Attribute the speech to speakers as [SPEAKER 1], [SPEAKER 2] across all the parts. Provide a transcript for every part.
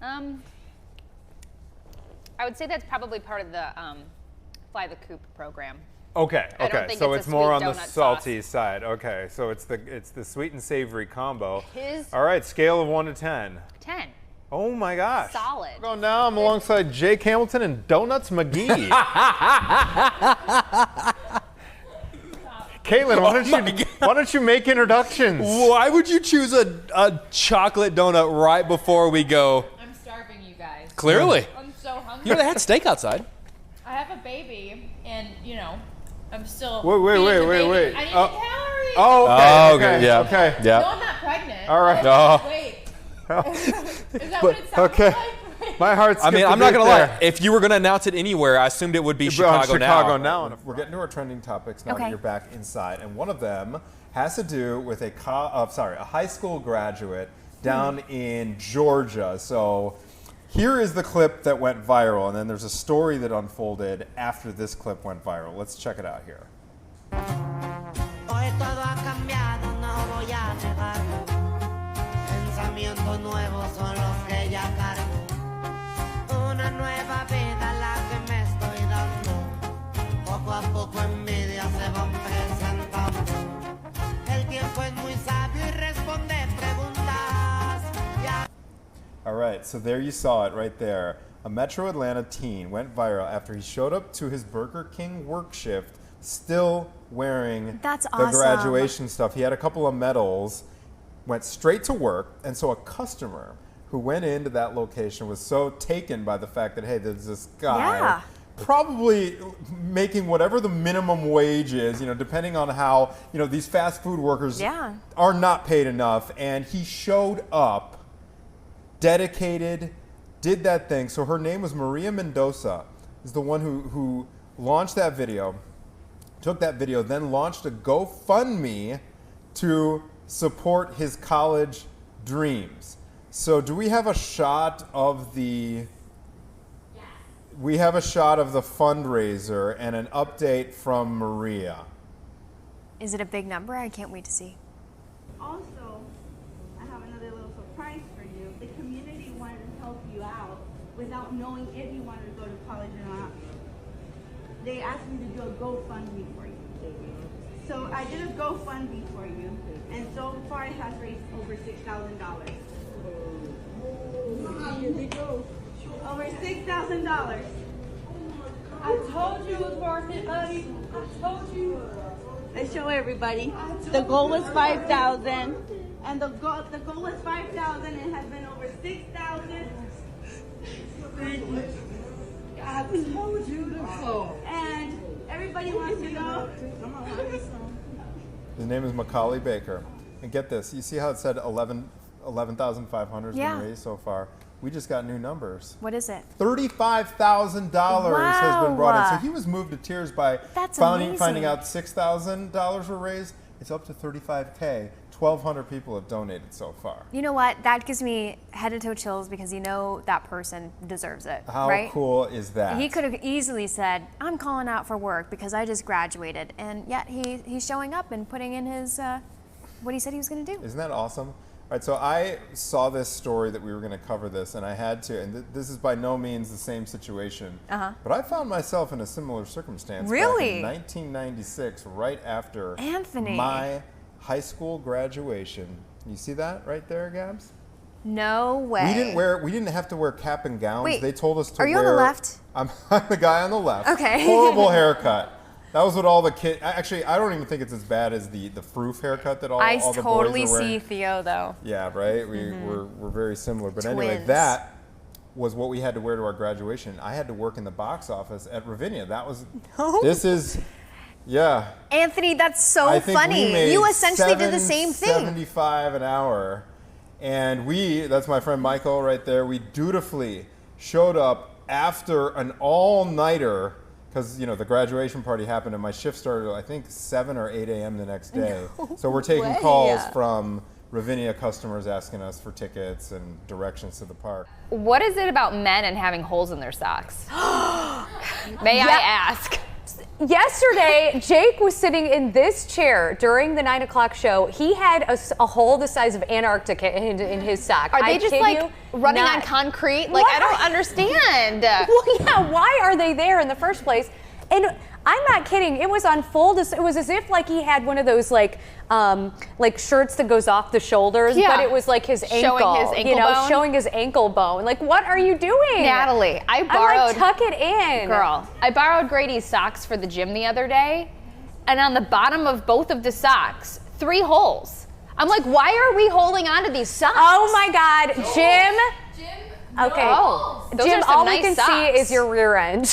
[SPEAKER 1] I would say that's probably part of the Fly the Coop program.
[SPEAKER 2] Okay, so it's more on the salty
[SPEAKER 1] sauce.
[SPEAKER 2] side. Okay, so it's the sweet and savory combo.
[SPEAKER 1] His
[SPEAKER 2] All right, scale of 1 to 10.
[SPEAKER 1] 10.
[SPEAKER 2] Oh my gosh.
[SPEAKER 1] Solid.
[SPEAKER 2] Well, now I'm alongside Jake Hamilton and Donuts McGee. Caitlin, why don't you make introductions?
[SPEAKER 3] Why would you choose a chocolate donut right before we go?
[SPEAKER 4] I'm starving, you guys.
[SPEAKER 3] Clearly.
[SPEAKER 4] I'm so hungry.
[SPEAKER 3] You know, they had steak outside.
[SPEAKER 4] I have a baby, and, you know, I'm still.
[SPEAKER 2] Wait.
[SPEAKER 4] I need calories.
[SPEAKER 2] Oh, okay.
[SPEAKER 3] Yeah.
[SPEAKER 2] Okay.
[SPEAKER 3] Yeah.
[SPEAKER 4] No, I'm not pregnant.
[SPEAKER 2] All right.
[SPEAKER 3] Oh.
[SPEAKER 4] Wait. Is that what it sounds
[SPEAKER 2] Okay.
[SPEAKER 4] like?
[SPEAKER 2] My heart's
[SPEAKER 3] I mean, I'm not going to lie. If you were going to announce it anywhere, I assumed it would be Chicago Now.
[SPEAKER 2] We're getting to our trending topics now
[SPEAKER 1] Okay.
[SPEAKER 2] that you're back inside. And one of them has to do with a high school graduate down in Georgia. So here is the clip that went viral. And then there's a story that unfolded after this clip went viral. Let's check it out here.
[SPEAKER 5] Hoy todo ha cambiado, no voy a negarlo. Pensamientos nuevos son los que ya cargo. Una nueva vida la que me estoy dando. Poco a poco envidia se van presentando. El tiempo es muy sabio y responde preguntas.
[SPEAKER 2] All right, so there you saw it right there. A Metro Atlanta teen went viral after he showed up to his Burger King work shift still wearing
[SPEAKER 6] That's
[SPEAKER 2] the
[SPEAKER 6] awesome.
[SPEAKER 2] graduation stuff. He had a couple of medals, went straight to work, and so a customer who went into that location was so taken by the fact that, hey, there's this guy probably making whatever the minimum wage is, you know, depending on how, you know, these fast food workers are not paid enough, and he showed up dedicated, did that thing. So her name was Maria Mendoza, is the one who launched that video, took that video, then launched a GoFundMe to support his college dreams. So do we have a shot of the... Yes. We have a shot of the fundraiser and an update from Maria.
[SPEAKER 6] Is it a big number? I can't wait to see.
[SPEAKER 7] Also, I have another little surprise for you. The community wanted to help you out without knowing if you wanted to go to college or not. They asked me to do a GoFundMe for you. So I did a GoFundMe for you, and so far it has raised over $6,000. Over $6,000.
[SPEAKER 4] I told you it was worth it, honey. I told you.
[SPEAKER 7] Let's show everybody. The goal was 5,000, and the goal was 5,000. It has been over 6,000.
[SPEAKER 4] I told you so.
[SPEAKER 7] And everybody wants to know.
[SPEAKER 2] His name is Macaulay Baker. And get this, you see how it said 11,500 has been raised so far? We just got new numbers.
[SPEAKER 6] What is it?
[SPEAKER 2] $35,000 has been brought in. So he was moved to tears by finding out $6,000 were raised. It's up to $35K. 1,200 people have donated so far.
[SPEAKER 6] You know what? That gives me head to toe chills because you know that person deserves it.
[SPEAKER 2] How cool is that?
[SPEAKER 6] He could have easily said, I'm calling out for work because I just graduated. And yet he's showing up and putting in his, what he said he was going to do.
[SPEAKER 2] Isn't that awesome? All right, so I saw this story that we were going to cover this, and I had to, and this is by no means the same situation, but I found myself in a similar circumstance back in 1996, right after my high school graduation. You see that right there, Gabs?
[SPEAKER 6] No way.
[SPEAKER 2] We didn't have to wear cap and gowns.
[SPEAKER 6] Wait,
[SPEAKER 2] they told us to
[SPEAKER 6] are you on the left?
[SPEAKER 2] I'm the guy on the left.
[SPEAKER 6] Okay.
[SPEAKER 2] Horrible haircut. That was what all the kids. Actually, I don't even think it's as bad as the froof haircut that all the boys are wearing.
[SPEAKER 6] I totally see Theo though.
[SPEAKER 2] Yeah, right. We're very similar. But anyway, that was what we had to wear to our graduation. I had to work in the box office at Ravinia. That was. This is. Yeah.
[SPEAKER 6] Anthony, that's so funny. You essentially did the same thing.
[SPEAKER 2] $75 an hour, and that's my friend Michael right there. We dutifully showed up after an all-nighter. Because, you know, the graduation party happened and my shift started, I think, 7 or 8 a.m. the next day. So we're taking calls from Ravinia customers asking us for tickets and directions to the park.
[SPEAKER 1] What is it about men and having holes in their socks? May I ask?
[SPEAKER 8] yesterday, Jake was sitting in this chair during the 9 o'clock show. He had a hole the size of Antarctica in his sock.
[SPEAKER 1] Are they just like running on concrete? Like, I don't understand.
[SPEAKER 8] Well, yeah, why are they there in the first place? And I'm not kidding. It was on full. It was as if like he had one of those like shirts that goes off the shoulders, but it was like his ankle, showing his ankle bone. Like, what are you doing,
[SPEAKER 1] Natalie?
[SPEAKER 8] I'm like, tuck it in,
[SPEAKER 1] girl. I borrowed Grady's socks for the gym the other day, and on the bottom of both of the socks, 3 holes. I'm like, why are we holding on to these socks?
[SPEAKER 8] Oh my God, Jim. Okay.
[SPEAKER 1] Oh, those
[SPEAKER 8] Jim,
[SPEAKER 1] are some
[SPEAKER 8] all
[SPEAKER 1] nice
[SPEAKER 8] we can
[SPEAKER 1] socks.
[SPEAKER 8] see is your rear end,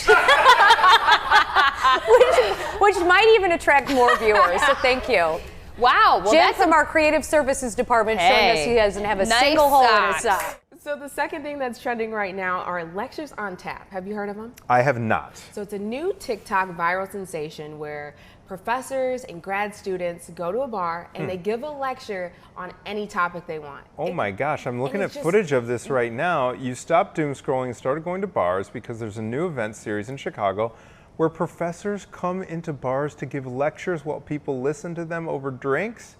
[SPEAKER 8] which might even attract more viewers. So thank you.
[SPEAKER 1] Wow. Well,
[SPEAKER 8] Jim
[SPEAKER 1] that's
[SPEAKER 8] from our creative services department showing us he doesn't have a
[SPEAKER 1] nice
[SPEAKER 8] single hole in his
[SPEAKER 1] socks.
[SPEAKER 8] sock.
[SPEAKER 9] So the second thing that's trending right now are lectures on tap. Have you heard of them?
[SPEAKER 2] I have not.
[SPEAKER 9] So it's a new TikTok viral sensation where professors and grad students go to a bar and they give a lecture on any topic they want.
[SPEAKER 2] Oh my gosh, I'm looking at
[SPEAKER 9] just-
[SPEAKER 2] footage of this right now. You stopped doom scrolling and started going to bars because there's a new event series in Chicago where professors come into bars to give lectures while people listen to them over drinks.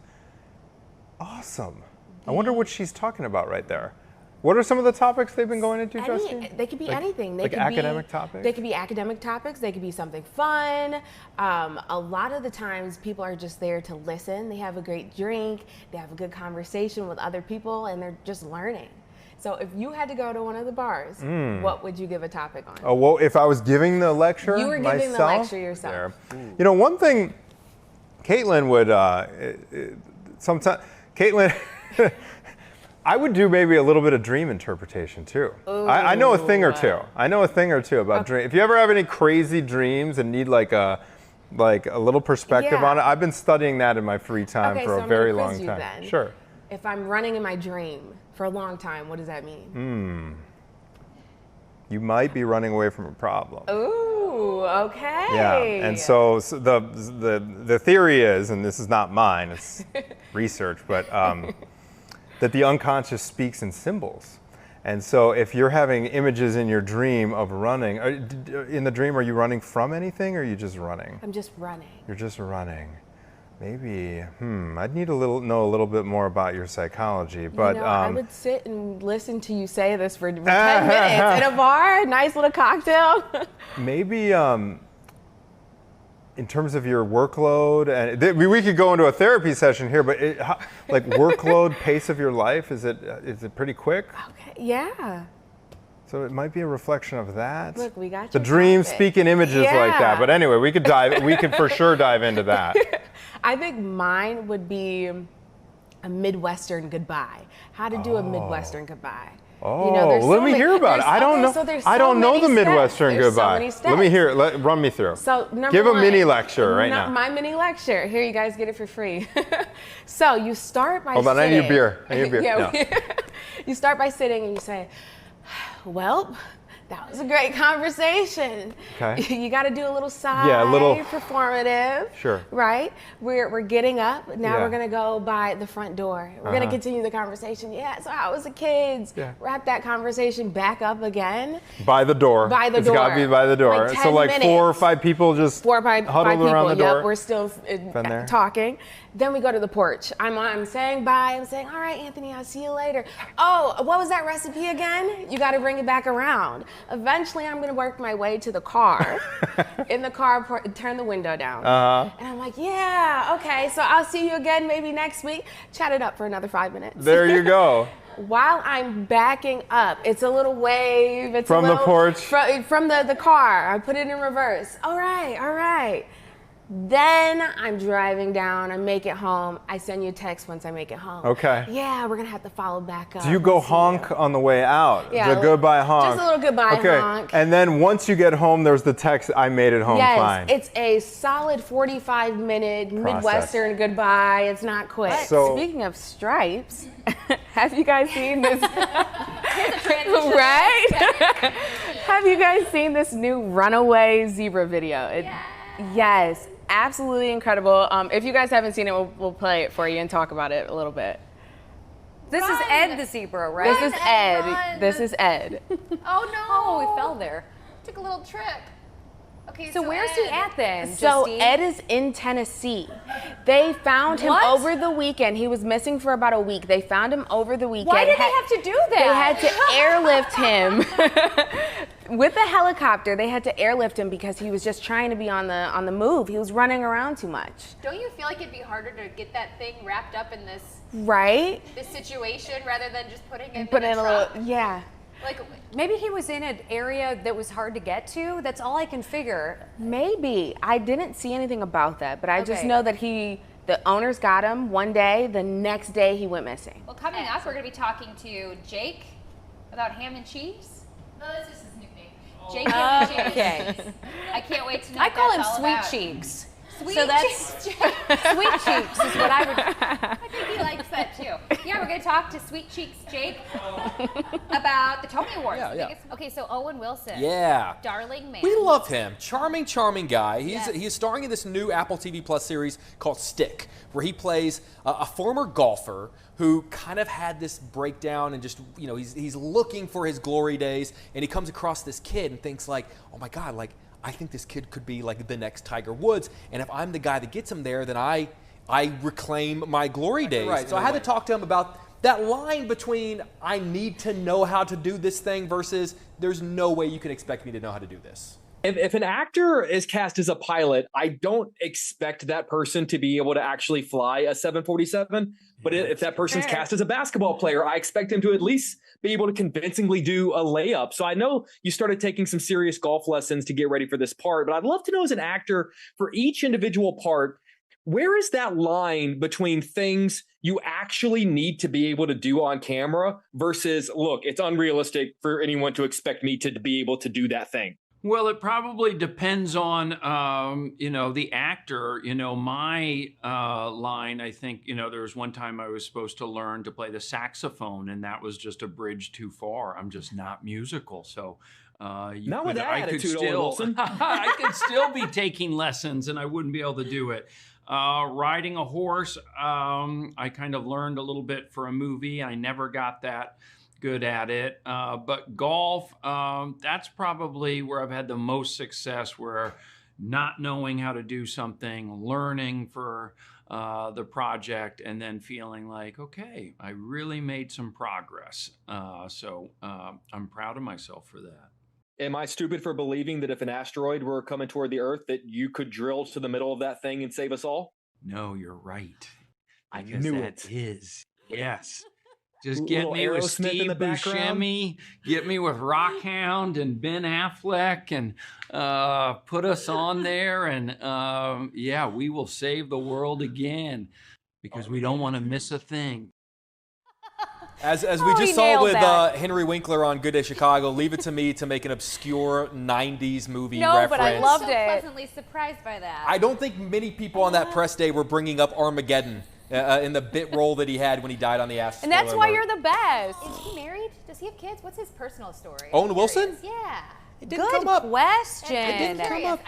[SPEAKER 2] Awesome. I wonder what she's talking about right there. What are some of the topics they've been going into, Justine?
[SPEAKER 9] They could be anything. They
[SPEAKER 2] like
[SPEAKER 9] could
[SPEAKER 2] academic
[SPEAKER 9] be,
[SPEAKER 2] topics?
[SPEAKER 9] They could be academic topics. They could be something fun. A lot of the times people are just there to listen. They have a great drink. They have a good conversation with other people, and they're just learning. So if you had to go to one of the bars, what would you give a topic on?
[SPEAKER 2] Oh, well, if I was giving the lecture
[SPEAKER 9] You were giving the
[SPEAKER 2] myself,
[SPEAKER 9] lecture yourself.
[SPEAKER 2] You know, one thing Caitlin would sometimes, Caitlin, I would do maybe a little bit of dream interpretation too. I know a thing or two. I know a thing or two about dream. If you ever have any crazy dreams and need like a little perspective on it, I've been studying that in my free time for a very long time.
[SPEAKER 9] Then.
[SPEAKER 2] Sure.
[SPEAKER 9] If I'm running in my dream for a long time, what does that mean?
[SPEAKER 2] You might be running away from a problem.
[SPEAKER 9] Ooh, okay.
[SPEAKER 2] Yeah, and so the theory is, and this is not mine, it's research, but that the unconscious speaks in symbols. And so if you're having images in your dream of running, in the dream, are you running from anything or are you just running?
[SPEAKER 9] I'm just running.
[SPEAKER 2] You're just running. Maybe, I'd need know a little bit more about your psychology, but
[SPEAKER 9] I would sit and listen to you say this for 10 minutes in a bar, nice little cocktail.
[SPEAKER 2] maybe in terms of your workload, and we could go into a therapy session here, but like workload, pace of your life, is it pretty quick?
[SPEAKER 9] Okay, yeah.
[SPEAKER 2] So it might be a reflection of that.
[SPEAKER 9] Look, we got
[SPEAKER 2] the dream speaking images like that. But anyway, we could for sure dive into that.
[SPEAKER 9] I think mine would be a Midwestern goodbye. How to do a Midwestern goodbye.
[SPEAKER 2] Oh, let me hear about it. I don't know. I don't know the Midwestern goodbye. Let me hear it. Run me through.
[SPEAKER 9] So
[SPEAKER 2] give a mini lecture right now.
[SPEAKER 9] My mini lecture. Here, you guys get it for free. So you start by
[SPEAKER 2] Hold on,
[SPEAKER 9] sitting.
[SPEAKER 2] I need a beer.
[SPEAKER 9] Yeah,
[SPEAKER 2] No.
[SPEAKER 9] You start by sitting and you say, well, that was a great conversation.
[SPEAKER 2] Okay.
[SPEAKER 9] You got to do a little sigh, performative.
[SPEAKER 2] Sure.
[SPEAKER 9] Right? We're getting up. Now
[SPEAKER 2] Yeah.
[SPEAKER 9] we're going to go by the front door. We're going to continue the conversation. Yeah, so how was the kids?
[SPEAKER 2] Yeah.
[SPEAKER 9] Wrap that conversation back up again.
[SPEAKER 2] By the door.
[SPEAKER 9] By the
[SPEAKER 2] It's
[SPEAKER 9] door.
[SPEAKER 2] got to be by the door.
[SPEAKER 9] Like
[SPEAKER 2] so
[SPEAKER 9] 10
[SPEAKER 2] like
[SPEAKER 9] minutes.
[SPEAKER 2] 4 or 5 people just huddled around the door.
[SPEAKER 9] Yep, we're still
[SPEAKER 2] there.
[SPEAKER 9] talking. Then we go to the porch. I'm saying bye. I'm saying, all right, Anthony, I'll see you later. Oh, what was that recipe again? You got to bring it back around. Eventually, I'm going to work my way to the car. In the car, turn the window down. And I'm like, yeah, okay, so I'll see you again maybe next week. Chat it up for another 5 minutes.
[SPEAKER 2] There you go.
[SPEAKER 9] While I'm backing up, it's a little wave. It's
[SPEAKER 2] From
[SPEAKER 9] a little,
[SPEAKER 2] the porch?
[SPEAKER 9] From the car. I put it in reverse. All right. Then I'm driving down. I make it home. I send you a text once I make it home.
[SPEAKER 2] Okay.
[SPEAKER 9] Yeah, we're going to have to follow back up.
[SPEAKER 2] Do you go
[SPEAKER 9] We'll see
[SPEAKER 2] honk
[SPEAKER 9] you.
[SPEAKER 2] on the way out?
[SPEAKER 9] Yeah,
[SPEAKER 2] the goodbye honk.
[SPEAKER 9] Just a little goodbye honk.
[SPEAKER 2] And then once you get home, there's the text, I made it home fine.
[SPEAKER 9] Yes, it's a solid 45-minute Midwestern goodbye. It's not quick.
[SPEAKER 2] So-
[SPEAKER 9] Speaking of stripes, have you guys seen this?
[SPEAKER 1] Here's a transition.
[SPEAKER 9] Right? Have you guys seen this new Runaway zebra video? Yes, absolutely incredible. If you guys haven't seen it, we'll play it for you and talk about it a little bit.
[SPEAKER 8] This is Ed the zebra, right?
[SPEAKER 9] This is Ed. This is Ed.
[SPEAKER 1] Oh no!
[SPEAKER 8] Oh, we fell there.
[SPEAKER 1] Took a little trip. Okay,
[SPEAKER 8] So where's he at then?
[SPEAKER 9] So
[SPEAKER 8] Justine?
[SPEAKER 9] Ed is in Tennessee. They found him over the weekend. He was missing for about a week. They found him over the weekend.
[SPEAKER 8] Why did they have to do that?
[SPEAKER 9] They had to airlift him with a helicopter. They had to airlift him because he was just trying to be on the move. He was running around too much.
[SPEAKER 1] Don't you feel like it'd be harder to get that thing wrapped up in this situation rather than just putting it in a truck? Like
[SPEAKER 8] maybe he was in an area that was hard to get to. That's all I can figure.
[SPEAKER 9] Maybe. I didn't see anything about that, but I just know that the owners got him one day, the next day he went missing.
[SPEAKER 1] Well, coming up, we're going to be talking to Jake about ham and cheese. No, that's just his nickname. Jake ham and cheese.
[SPEAKER 8] Okay.
[SPEAKER 1] I can't wait to know
[SPEAKER 8] I
[SPEAKER 1] what
[SPEAKER 8] call him
[SPEAKER 1] that's all
[SPEAKER 8] Sweet
[SPEAKER 1] about.
[SPEAKER 8] Cheeks.
[SPEAKER 1] Sweet
[SPEAKER 8] So that's
[SPEAKER 1] Cheeks.
[SPEAKER 8] Sweet Cheeks is what I would.
[SPEAKER 1] I think he likes that too. Yeah, we're going to talk to Sweet Cheeks Jake about the Tony Awards.
[SPEAKER 3] Yeah.
[SPEAKER 1] Okay, so Owen Wilson.
[SPEAKER 3] Yeah.
[SPEAKER 1] Darling man.
[SPEAKER 3] We love him. Charming, charming guy. He's starring in this new Apple TV Plus series called Stick, where he plays a former golfer who kind of had this breakdown and just, he's looking for his glory days, and he comes across this kid and thinks like, oh my God, like, I think this kid could be like the next Tiger Woods, and if I'm the guy that gets him there, then I reclaim my glory days. Right. So I had to talk to him about that line between I need to know how to do this thing versus there's no way you can expect me to know how to do this.
[SPEAKER 10] If an actor is cast as a pilot, I don't expect that person to be able to actually fly a 747. But if that person's cast as a basketball player, I expect him to at least be able to convincingly do a layup. So I know you started taking some serious golf lessons to get ready for this part, but I'd love to know as an actor, for each individual part, where is that line between things you actually need to be able to do on camera versus, look, it's unrealistic for anyone to expect me to be able to do that thing?
[SPEAKER 11] Well, it probably depends on, the actor. My line, I think, there was one time I was supposed to learn to play the saxophone, and that was just a bridge too far. I'm just not musical. So I could still be taking lessons, and I wouldn't be able to do it. Riding a horse, I kind of learned a little bit for a movie. I never got that good at it. But golf, that's probably where I've had the most success, where not knowing how to do something, learning for the project, and then feeling like, okay, I really made some progress. So I'm proud of myself for that.
[SPEAKER 10] Am I stupid for believing that if an asteroid were coming toward the Earth, that you could drill to the middle of that thing and save us all?
[SPEAKER 11] No, you're right.
[SPEAKER 10] I knew it.
[SPEAKER 11] Yes. Just get me with Steve Buscemi, get me with Rockhound and Ben Affleck, and put us on there, and we will save the world again, because we don't want to miss a thing.
[SPEAKER 3] As we just saw with Henry Winkler on Good Day Chicago, leave it to me to make an obscure 90s movie reference.
[SPEAKER 8] But I loved it.
[SPEAKER 1] Pleasantly surprised by that.
[SPEAKER 3] I don't think many people on that press day were bringing up Armageddon in the bit role that he had when he died on the asteroid.
[SPEAKER 8] And that's why you're the best.
[SPEAKER 1] Is he married? Does he have kids? What's his personal story?
[SPEAKER 3] Owen Wilson?
[SPEAKER 1] Yeah.
[SPEAKER 3] It didn't come up.
[SPEAKER 8] Question.
[SPEAKER 3] It didn't come up.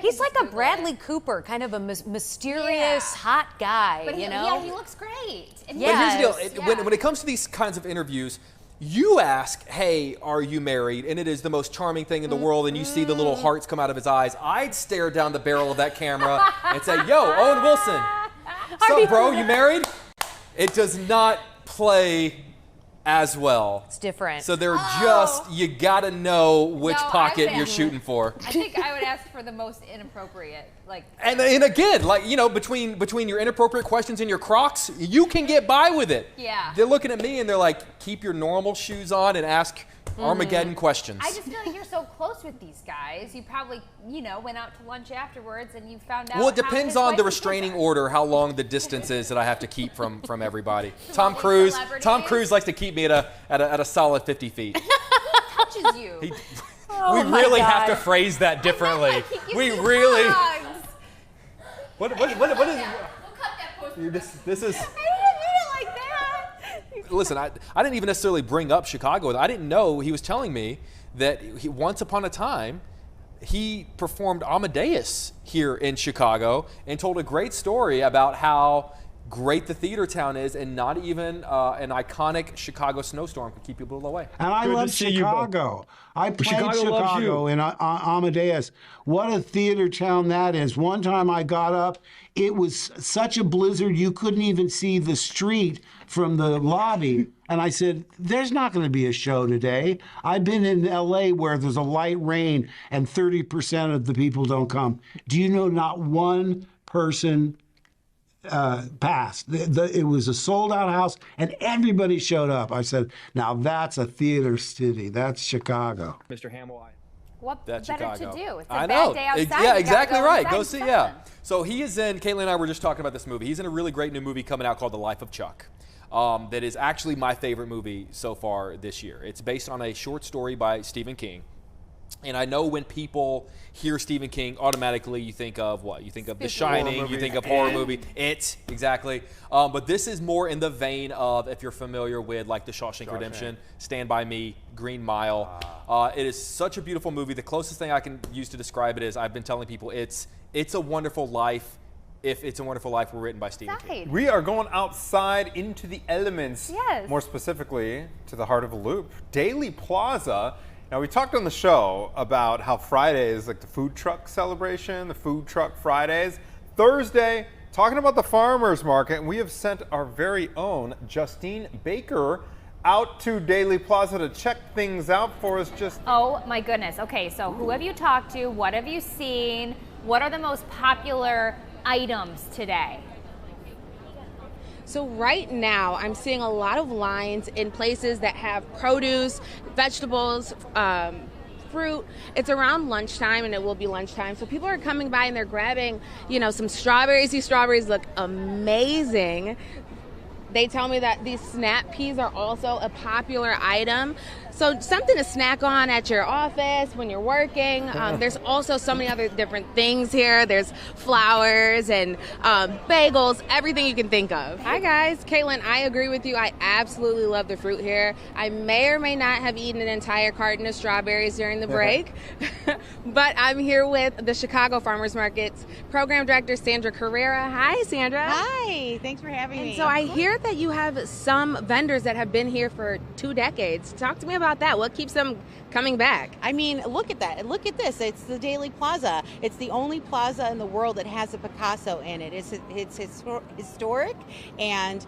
[SPEAKER 8] He's like a Bradley Cooper, kind of a mysterious, hot guy,
[SPEAKER 1] But
[SPEAKER 8] you know?
[SPEAKER 1] Yeah, he looks great. And
[SPEAKER 3] But here's the deal. When it comes to these kinds of interviews, you ask, hey, are you married? And it is the most charming thing in the world, and you see the little hearts come out of his eyes. I'd stare down the barrel of that camera and say, yo, Owen Wilson, what's up, bro? You married? It does not play as well.
[SPEAKER 8] It's different.
[SPEAKER 3] So they're you gotta know which pocket you're shooting for.
[SPEAKER 1] I think I would ask for the most inappropriate,
[SPEAKER 3] And again, between your inappropriate questions and your Crocs, you can get by with it.
[SPEAKER 1] Yeah.
[SPEAKER 3] They're looking at me and they're like, keep your normal shoes on and ask Armageddon questions.
[SPEAKER 1] I just feel like you're so close with these guys. You probably, went out to lunch afterwards and you found out.
[SPEAKER 3] Well, it depends on the restraining order, how long the distance is that I have to keep from everybody. Tom Cruise likes to keep me at a solid 50 feet.
[SPEAKER 1] Who touches you?
[SPEAKER 3] We really have to phrase that differently. We really. What is?
[SPEAKER 1] We'll cut that post.
[SPEAKER 3] This is.
[SPEAKER 1] I didn't mean it like that.
[SPEAKER 3] Listen, I didn't even necessarily bring up Chicago. I didn't know. He was telling me that once upon a time, he performed Amadeus here in Chicago and told a great story about how great the theater town is, and not even an iconic Chicago snowstorm can keep people away.
[SPEAKER 12] And I love Chicago. I played Chicago in Amadeus. What a theater town that is. One time I got up, it was such a blizzard you couldn't even see the street from the lobby. And I said, there's not going to be a show today. I've been in LA where there's a light rain and 30% of the people don't come. Do you know not one person passed? It was a sold-out house, and everybody showed up. I said, now that's a theater city. That's Chicago.
[SPEAKER 10] Mr. Hamill,
[SPEAKER 1] what
[SPEAKER 3] That's
[SPEAKER 1] better
[SPEAKER 3] Chicago.
[SPEAKER 1] to do? It's a
[SPEAKER 3] I
[SPEAKER 1] bad
[SPEAKER 3] know.
[SPEAKER 1] day outside.
[SPEAKER 3] Yeah,
[SPEAKER 1] You
[SPEAKER 3] exactly
[SPEAKER 1] gotta go
[SPEAKER 3] right.
[SPEAKER 1] inside
[SPEAKER 3] Go see,
[SPEAKER 1] and
[SPEAKER 3] yeah. So he is in, Caitlin and I were just talking about this movie. He's in a really great new movie coming out called The Life of Chuck. That is actually my favorite movie so far this year. It's based on a short story by Stephen King. And I know when people hear Stephen King, automatically you think of what? You think of The Shining, you think of horror movie. It, exactly. But this is more in the vein of, if you're familiar with like The Shawshank Redemption, Stand By Me, Green Mile. It is such a beautiful movie. The closest thing I can use to describe it is, I've been telling people, It's a Wonderful Life. If It's a Wonderful Life were written by Stephen King.
[SPEAKER 2] We are going outside into the elements, more specifically to the heart of the loop. Daily Plaza. Now, we talked on the show about how Friday is like the food truck celebration, the food truck Fridays. Thursday, talking about the farmers market, and we have sent our very own Justine Baker out to Daily Plaza to check things out for us.
[SPEAKER 1] Oh my goodness. Okay, so who have you talked to? What have you seen? What are the most popular items today?
[SPEAKER 9] So right now, I'm seeing a lot of lines in places that have produce, vegetables, fruit. It's around lunchtime, and it will be lunchtime. So people are coming by and they're grabbing, some strawberries. These strawberries look amazing. They tell me that these snap peas are also a popular item. So something to snack on at your office when you're working. There's also so many other different things here. There's flowers and bagels, everything you can think of. Hi guys, Caitlin, I agree with you. I absolutely love the fruit here. I may or may not have eaten an entire carton of strawberries during the break, but I'm here with the Chicago Farmers Market's Program Director, Sandra Carrera. Hi, Sandra.
[SPEAKER 13] Hi, thanks for having me.
[SPEAKER 9] So I hear that you have some vendors that have been here for 2 decades. Talk to me about that. What keeps them coming back?
[SPEAKER 13] I mean, look at that. Look at this. It's the Daily Plaza. It's the only plaza in the world that has a Picasso in it. It's historic, and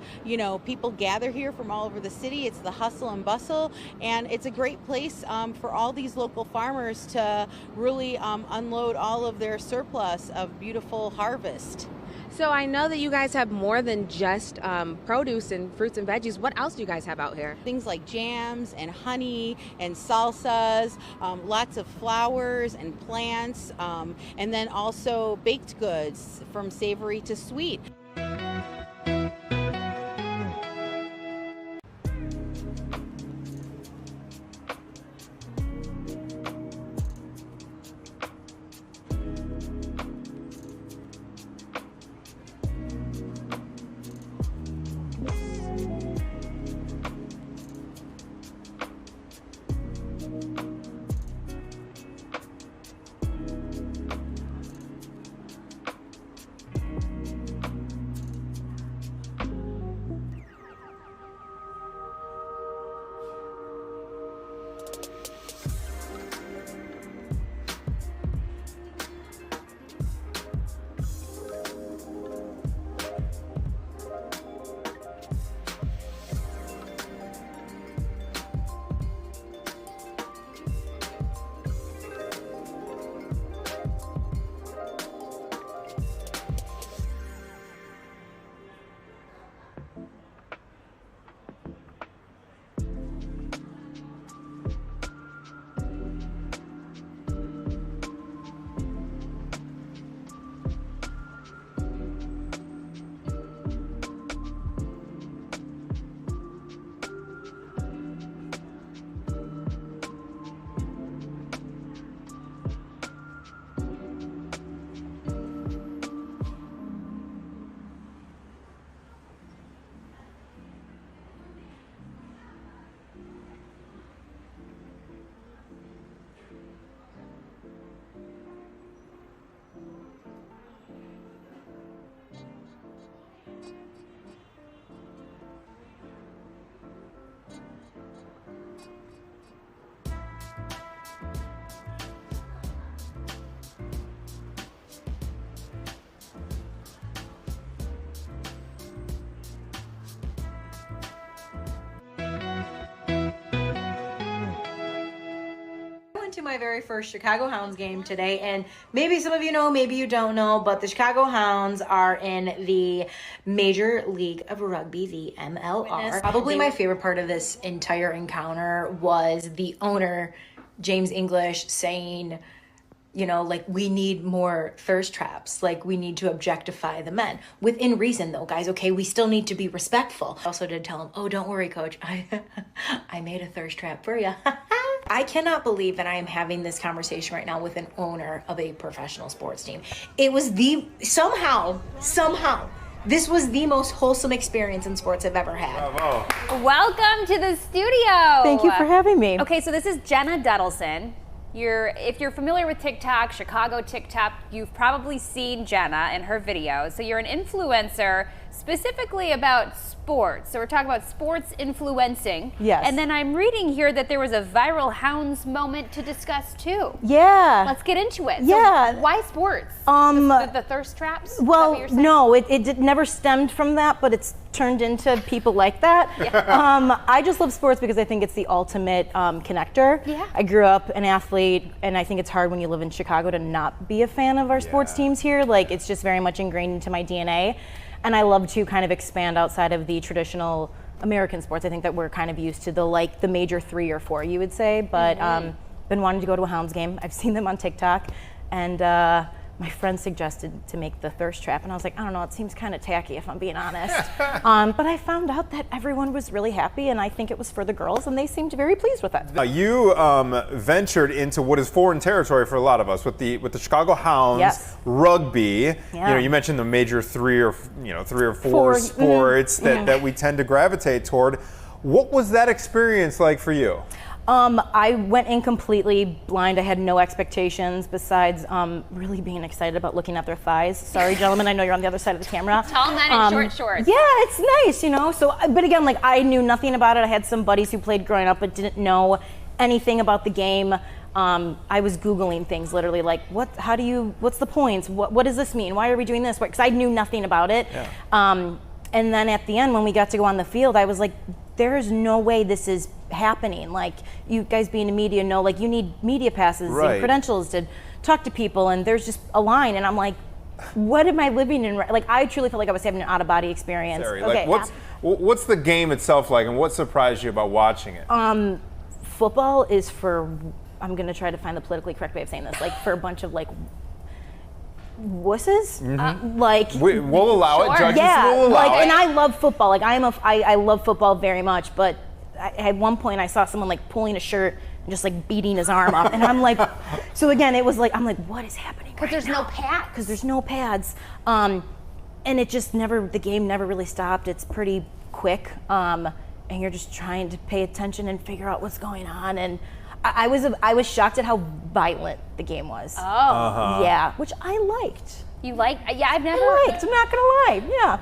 [SPEAKER 13] people gather here from all over the city. It's the hustle and bustle, and it's a great place for all these local farmers to really unload all of their surplus of beautiful harvest.
[SPEAKER 9] So I know that you guys have more than just produce and fruits and veggies. What else do you guys have out here?
[SPEAKER 13] Things like jams and honey and salsas, lots of flowers and plants, and then also baked goods from savory to sweet.
[SPEAKER 14] went to my very first Chicago Hounds game today, and maybe some of you know, maybe you don't know, but the Chicago Hounds are in the Major League of Rugby, the MLR. Probably my favorite part of this entire encounter was the owner, James English, saying, you know, like, we need more thirst traps. Like, we need to objectify the men. Within reason, though, guys, okay? We still need to be respectful. I also did tell him, oh, don't worry, coach. I made a thirst trap for you. I cannot believe that I am having this conversation right now with an owner of a professional sports team. It was somehow, this was the most wholesome experience in sports I've ever had.
[SPEAKER 2] Bravo.
[SPEAKER 1] Welcome to the studio.
[SPEAKER 8] Thank you for having me.
[SPEAKER 1] Okay, so this is Jenna Duddleson. If you're familiar with TikTok, Chicago TikTok, you've probably seen Jenna and her videos. So you're an influencer specifically about sports. So we're talking about sports influencing.
[SPEAKER 8] Yes.
[SPEAKER 1] And then I'm reading here that there was a viral Hounds moment to discuss too.
[SPEAKER 8] Yeah.
[SPEAKER 1] Let's get into it.
[SPEAKER 8] Yeah.
[SPEAKER 1] So why sports? The thirst traps?
[SPEAKER 8] Well, no, it never stemmed from that, but it's turned into people like that.
[SPEAKER 1] Yeah.
[SPEAKER 8] I just love sports because I think it's the ultimate connector.
[SPEAKER 1] Yeah.
[SPEAKER 8] I grew up an athlete, and I think it's hard when you live in Chicago to not be a fan of our sports teams here. Like, it's just very much ingrained into my DNA. And I love to kind of expand outside of the traditional American sports. I think that we're kind of used to the major 3 or 4, you would say. But been wanting to go to a Hounds game. I've seen them on TikTok, and my friend suggested to make the thirst trap, and I was like, I don't know, it seems kind of tacky if I'm being honest. But I found out that everyone was really happy, and I think it was for the girls, and they seemed very pleased with it.
[SPEAKER 2] You ventured into what is foreign territory for a lot of us with the Chicago Hounds, rugby. You know, you mentioned the major 3 or 4 sports that we tend to gravitate toward. What was that experience like for you?
[SPEAKER 8] I went in completely blind. I had no expectations besides really being excited about looking at their thighs. Sorry, gentlemen, I know you're on the other side of the camera.
[SPEAKER 1] Tall men in short shorts.
[SPEAKER 8] Yeah, it's nice, you know. So, but again, like, I knew nothing about it. I had some buddies who played growing up, but didn't know anything about the game. I was Googling things, literally, like, what's the points? What does this mean? Why are we doing this? Because I knew nothing about it. Yeah. And then at the end, when we got to go on the field, I was like, there is no way this is happening. Like, you guys being in media know, like, you need media passes and credentials to talk to people, and there's just a line, and I'm like, what am I living in? Like, I truly felt like I was having an out-of-body experience.
[SPEAKER 2] Sorry, like, what's the game itself like, and what surprised you about watching it?
[SPEAKER 8] Football is for, I'm gonna try to find the politically correct way of saying this, like, for a bunch of, like, wusses. Like,
[SPEAKER 2] we'll allow it. Judges will allow it.
[SPEAKER 8] And I love football. Like, I love football very much, but at one point I saw someone like pulling a shirt and just like beating his arm up, and I'm like, so again, it was like, I'm like, what is happening?
[SPEAKER 1] Because there's no pads.
[SPEAKER 8] Because there's no pads, and it just the game never really stopped. It's pretty quick, and you're just trying to pay attention and figure out what's going on. And I was shocked at how violent the game was.
[SPEAKER 1] Oh.
[SPEAKER 8] Yeah, which I liked.
[SPEAKER 1] You like? Yeah, I've never.
[SPEAKER 8] I'm not gonna lie. Yeah.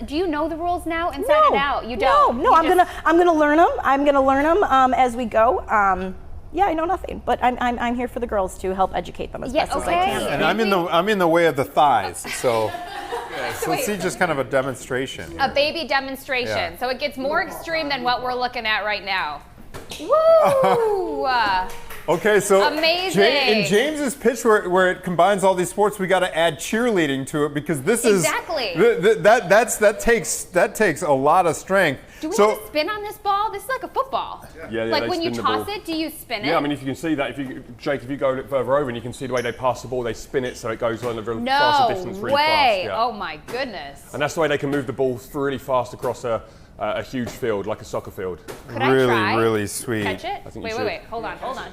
[SPEAKER 1] Do you know the rules now inside and out? You don't.
[SPEAKER 8] No. I'm gonna learn them. I'm gonna learn them as we go. Yeah, I know nothing, but I'm here for the girls to help educate them as best as I can.
[SPEAKER 2] And I'm in the way of the thighs, so. So see, just kind of a demonstration.
[SPEAKER 1] A baby demonstration. Yeah. So it gets more extreme than what we're looking at right now. Woo!
[SPEAKER 2] Okay, so
[SPEAKER 1] amazing.
[SPEAKER 2] In James's pitch, where it combines all these sports, we got to add cheerleading to it because this
[SPEAKER 1] exactly.
[SPEAKER 2] that takes a lot of strength.
[SPEAKER 1] Do we have to spin on this ball? This is like a football.
[SPEAKER 15] Yeah,
[SPEAKER 1] like when you toss it, do you spin it?
[SPEAKER 15] Yeah, I mean, if you can see that, Jake, if you go a bit further over and you can see the way they pass the ball, they spin it so it goes on a very faster distance really fast. Yeah.
[SPEAKER 1] Oh my goodness.
[SPEAKER 15] And that's the way they can move the ball really fast across a huge field, like a soccer field.
[SPEAKER 1] Could I try?
[SPEAKER 2] Really sweet.
[SPEAKER 1] Catch it?
[SPEAKER 15] I think
[SPEAKER 1] wait. Hold on.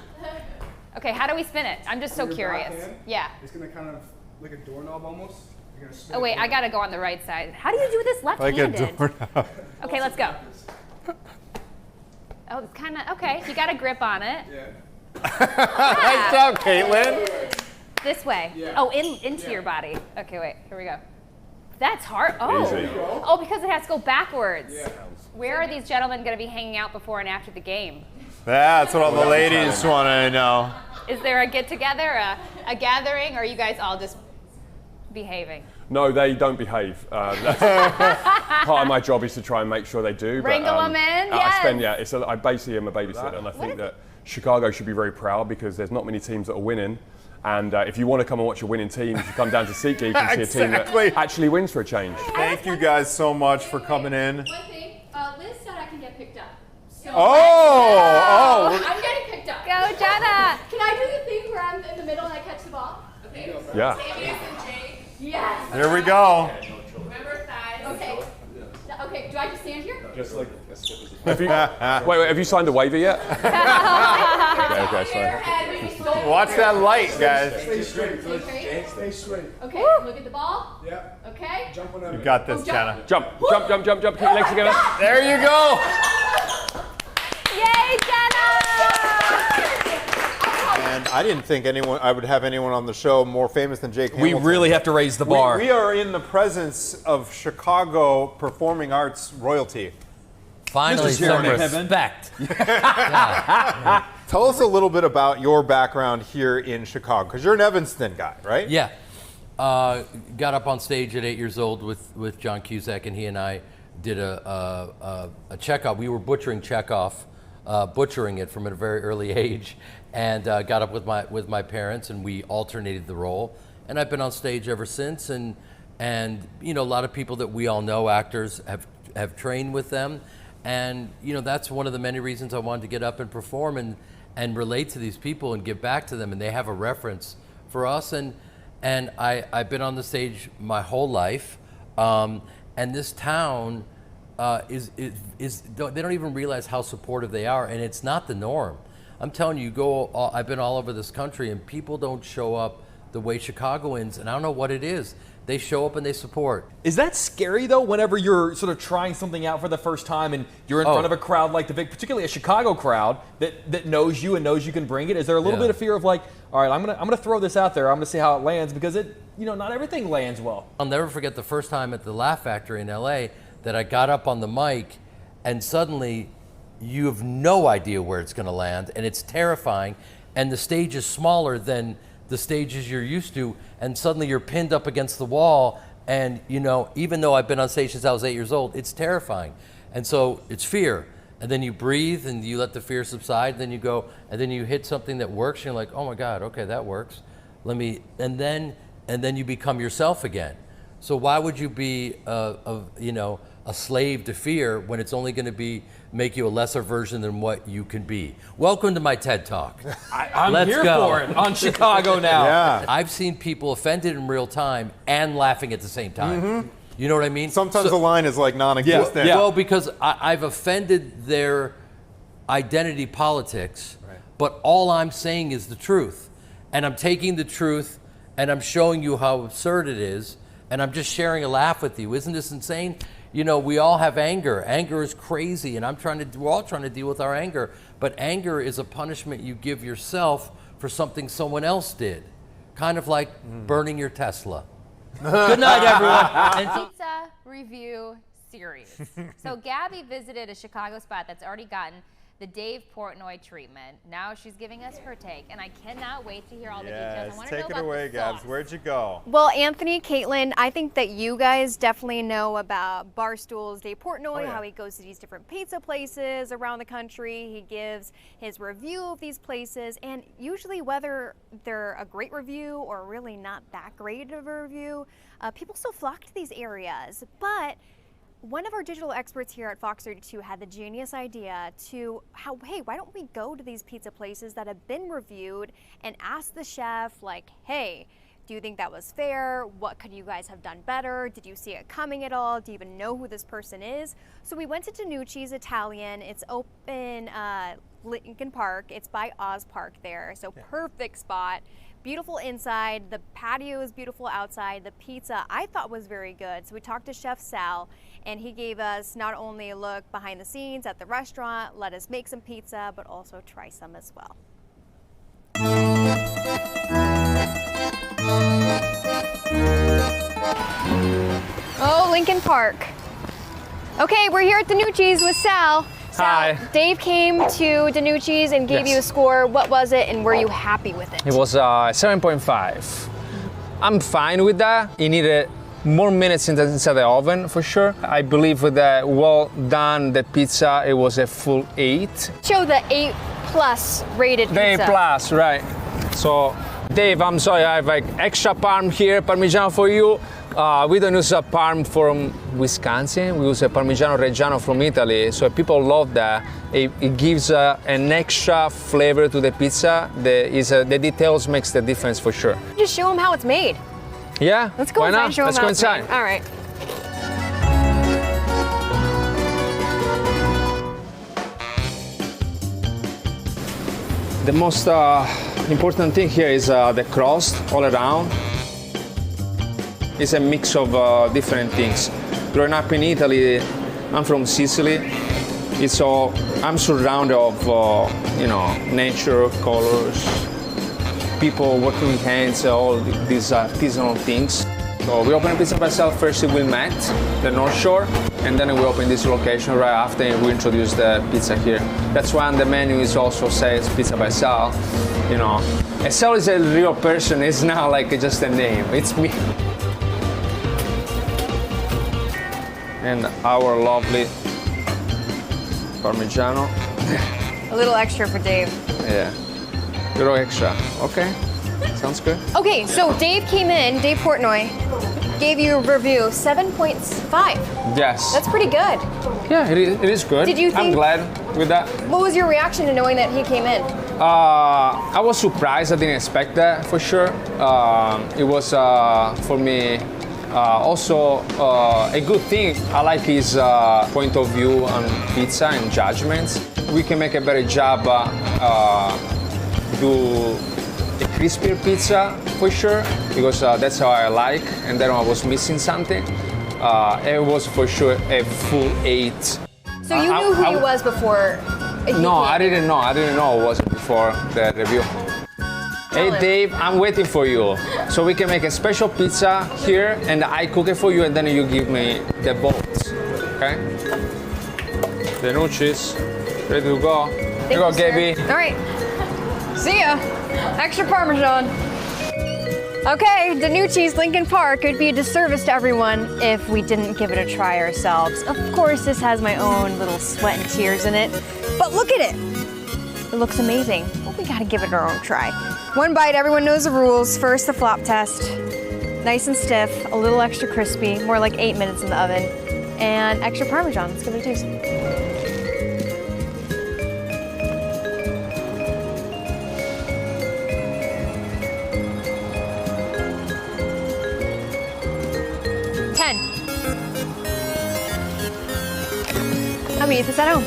[SPEAKER 1] Okay, how do we spin it? I'm just so curious. Yeah.
[SPEAKER 16] It's gonna kind of like a doorknob almost.
[SPEAKER 1] Oh wait, I gotta go on the right side. How do you do this left-handed?
[SPEAKER 2] Like a doorknob.
[SPEAKER 1] Okay, let's go. Oh, it's kind of okay. You got a grip on it.
[SPEAKER 16] Yeah.
[SPEAKER 2] Nice job, Caitlin.
[SPEAKER 1] This way. Yeah. Oh, into your body. Okay, wait. Here we go. That's hard. Oh, because it has to go backwards. Yeah. Where are these gentlemen going to be hanging out before and after the game?
[SPEAKER 2] That's what all the ladies want to know.
[SPEAKER 1] Is there a get-together, a gathering, or are you guys all just behaving?
[SPEAKER 15] No, they don't behave. Part of my job is to try and make sure they do.
[SPEAKER 1] Wrangle them in, yes.
[SPEAKER 15] I basically am a babysitter, and I think that Chicago should be very proud because there's not many teams that are winning. And if you want to come and watch a winning team, if you come down to SeatGeek and see a team that actually wins for a change.
[SPEAKER 2] Thank you guys so much for coming in.
[SPEAKER 17] One thing, Liz said I can get picked up. So I'm getting picked up.
[SPEAKER 1] Go, Jenna.
[SPEAKER 17] Can I do the thing where I'm in the middle and I catch the ball? Okay.
[SPEAKER 15] Yeah.
[SPEAKER 17] Yes.
[SPEAKER 2] Here we go.
[SPEAKER 17] Remember thighs. Okay. Okay, do I just stand here?
[SPEAKER 15] Just like wait, have you signed a waiver yet? okay, sorry.
[SPEAKER 2] Watch that light, guys.
[SPEAKER 16] Stay straight. Stay straight.
[SPEAKER 17] Okay, look at the ball.
[SPEAKER 16] Yeah.
[SPEAKER 17] Okay.
[SPEAKER 16] Jump on that.
[SPEAKER 2] You got this, Jenna.
[SPEAKER 15] Jump. Keep your legs together.
[SPEAKER 2] There you go.
[SPEAKER 1] Yay, Jenna!
[SPEAKER 2] And I didn't think I would have anyone on the show more famous than Jake Hamilton.
[SPEAKER 3] We really have to raise the bar.
[SPEAKER 2] We are in the presence of Chicago performing arts royalty.
[SPEAKER 18] Finally, some respect.
[SPEAKER 2] Tell us a little bit about your background here in Chicago, because you're an Evanston guy, right?
[SPEAKER 18] Yeah. Got up on stage at 8 years old with John Cusack, and he and I did a Chekhov. We were butchering Chekhov, butchering it from a very early age, and got up with my parents, and we alternated the role. And I've been on stage ever since, and you know, a lot of people that we all know, actors, have trained with them. And you know, that's one of the many reasons I wanted to get up and perform and relate to these people and give back to them, and they have a reference for us. And I've been on the stage my whole life, and this town is they don't even realize how supportive they are, and it's not the norm. I'm telling you, I've been all over this country, and people don't show up the way Chicagoans, and I don't know what it is. They show up and they support.
[SPEAKER 3] Is that scary though, whenever you're sort of trying something out for the first time and you're in front of a crowd like the big, particularly a Chicago crowd that knows you and knows you can bring it? Is there a little bit of fear of like, all right, I'm gonna throw this out there, I'm gonna see how it lands, because not everything lands well.
[SPEAKER 18] I'll never forget the first time at the Laugh Factory in LA that I got up on the mic and suddenly you have no idea where it's gonna land, and it's terrifying, and the stage is smaller than the stages you're used to, and suddenly you're pinned up against the wall, and you know, even though I've been on stage since I was 8 years old, it's terrifying. And so it's fear, and then you breathe and you let the fear subside, and then you go, and then you hit something that works, and you're like, oh my God, okay, that works. And then you become yourself again. So why would you be a slave to fear when it's only going to make you a lesser version than what you can be? Welcome to my TED Talk.
[SPEAKER 3] I'm here for it on Chicago Now.
[SPEAKER 2] Yeah.
[SPEAKER 18] I've seen people offended in real time and laughing at the same time. Mm-hmm. You know what I mean?
[SPEAKER 2] Sometimes the line is like non-existent.
[SPEAKER 18] Yeah. Well, because I've offended their identity politics, but all I'm saying is the truth. And I'm taking the truth and I'm showing you how absurd it is, and I'm just sharing a laugh with you. Isn't this insane? You know, we all have anger. Anger is crazy, and we're all trying to deal with our anger. But anger is a punishment you give yourself for something someone else did. Kind of like burning your Tesla. Good night, everyone.
[SPEAKER 1] Pizza review series. So Gabby visited a Chicago spot that's already gotten the Dave Portnoy treatment. Now she's giving us her take, and I cannot wait to hear all the details. I want to know
[SPEAKER 2] take
[SPEAKER 1] about
[SPEAKER 2] it away,
[SPEAKER 1] the
[SPEAKER 2] Gabs.
[SPEAKER 1] sauce.
[SPEAKER 2] Where'd you go?
[SPEAKER 6] Well, Anthony, Caitlin, I think that you guys definitely know about Barstool's Dave Portnoy, how he goes to these different pizza places around the country. He gives his review of these places, and usually whether they're a great review or really not that great of a review, people still flock to these areas. But one of our digital experts here at Fox 32 had the genius idea hey, why don't we go to these pizza places that have been reviewed and ask the chef, like, hey, do you think that was fair? What could you guys have done better? Did you see it coming at all? Do you even know who this person is? So we went to Danucci's Italian. It's open Lincoln Park. It's by Oz Park there. So perfect spot. Beautiful inside, the patio is beautiful outside. The pizza I thought was very good. So we talked to Chef Sal, and he gave us not only a look behind the scenes at the restaurant, let us make some pizza, but also try some as well. Oh, Lincoln Park. Okay, we're here at Danucci's with Sal.
[SPEAKER 19] Hi.
[SPEAKER 6] Dave came to Danucci's and gave you a score. What was it, and were you happy with it?
[SPEAKER 19] It was 7.5. I'm fine with that. It needed more minutes inside the oven for sure. I believe with the well done the pizza, it was a full 8.
[SPEAKER 6] Show the 8+ plus rated
[SPEAKER 19] Day
[SPEAKER 6] pizza.
[SPEAKER 19] plus, right. So, Dave, I'm sorry, I have like extra parm here, Parmigiano for you. We don't use a parm from Wisconsin. We use a Parmigiano Reggiano from Italy. So people love that. It gives an extra flavor to the pizza. The details makes the difference for sure.
[SPEAKER 6] Just show them how it's made.
[SPEAKER 19] Yeah.
[SPEAKER 6] Let's go
[SPEAKER 19] Why
[SPEAKER 6] inside.
[SPEAKER 19] not?
[SPEAKER 6] Show
[SPEAKER 19] Let's
[SPEAKER 6] them
[SPEAKER 19] go
[SPEAKER 6] how it's
[SPEAKER 19] inside.
[SPEAKER 6] made. All right.
[SPEAKER 19] The most important thing here is the crust all around. It's a mix of different things. Growing up in Italy, I'm from Sicily. I'm surrounded of nature, colors, people working with hands, all these artisanal things. So we opened Pizza by Sal first in Wilmette, the North Shore, and then we opened this location right after and we introduced the pizza here. That's why on the menu it also says Pizza by Sal. And Sal is a real person, it's not like just a name, it's me. And our lovely Parmigiano.
[SPEAKER 6] A little extra for Dave.
[SPEAKER 19] Yeah, a little extra, okay. Sounds good.
[SPEAKER 6] Okay, so Dave came in, Dave Portnoy, gave you a review, 7.5.
[SPEAKER 19] Yes.
[SPEAKER 6] That's pretty good.
[SPEAKER 19] Yeah, it is good.
[SPEAKER 6] Did you
[SPEAKER 19] I'm
[SPEAKER 6] think-
[SPEAKER 19] glad with that.
[SPEAKER 6] What was your reaction to knowing that he came in?
[SPEAKER 19] I was surprised. I didn't expect that for sure. It was for me also a good thing. I like his point of view on pizza and judgments. We can make a better job do a crispier pizza for sure because that's how I like. And then I was missing something. It was for sure a full 8.
[SPEAKER 6] So you knew who he was before?
[SPEAKER 19] No, I didn't know. I didn't know it was before the review. Hey Dave, I'm waiting for you. So we can make a special pizza here and I cook it for you and then you give me the bolts. Okay? The nuccis, ready to go. Here you go, Gaby.
[SPEAKER 6] All right. See ya. Extra Parmesan. Okay, Danucci's Lincoln Park. It'd be a disservice to everyone if we didn't give it a try ourselves. Of course, this has my own little sweat and tears in it, but look at it. It looks amazing. But we gotta give it our own try. One bite, everyone knows the rules. First, the flop test. Nice and stiff, a little extra crispy, more like 8 minutes in the oven, and extra Parmesan. Let's give it a taste. I'm gonna eat this at home.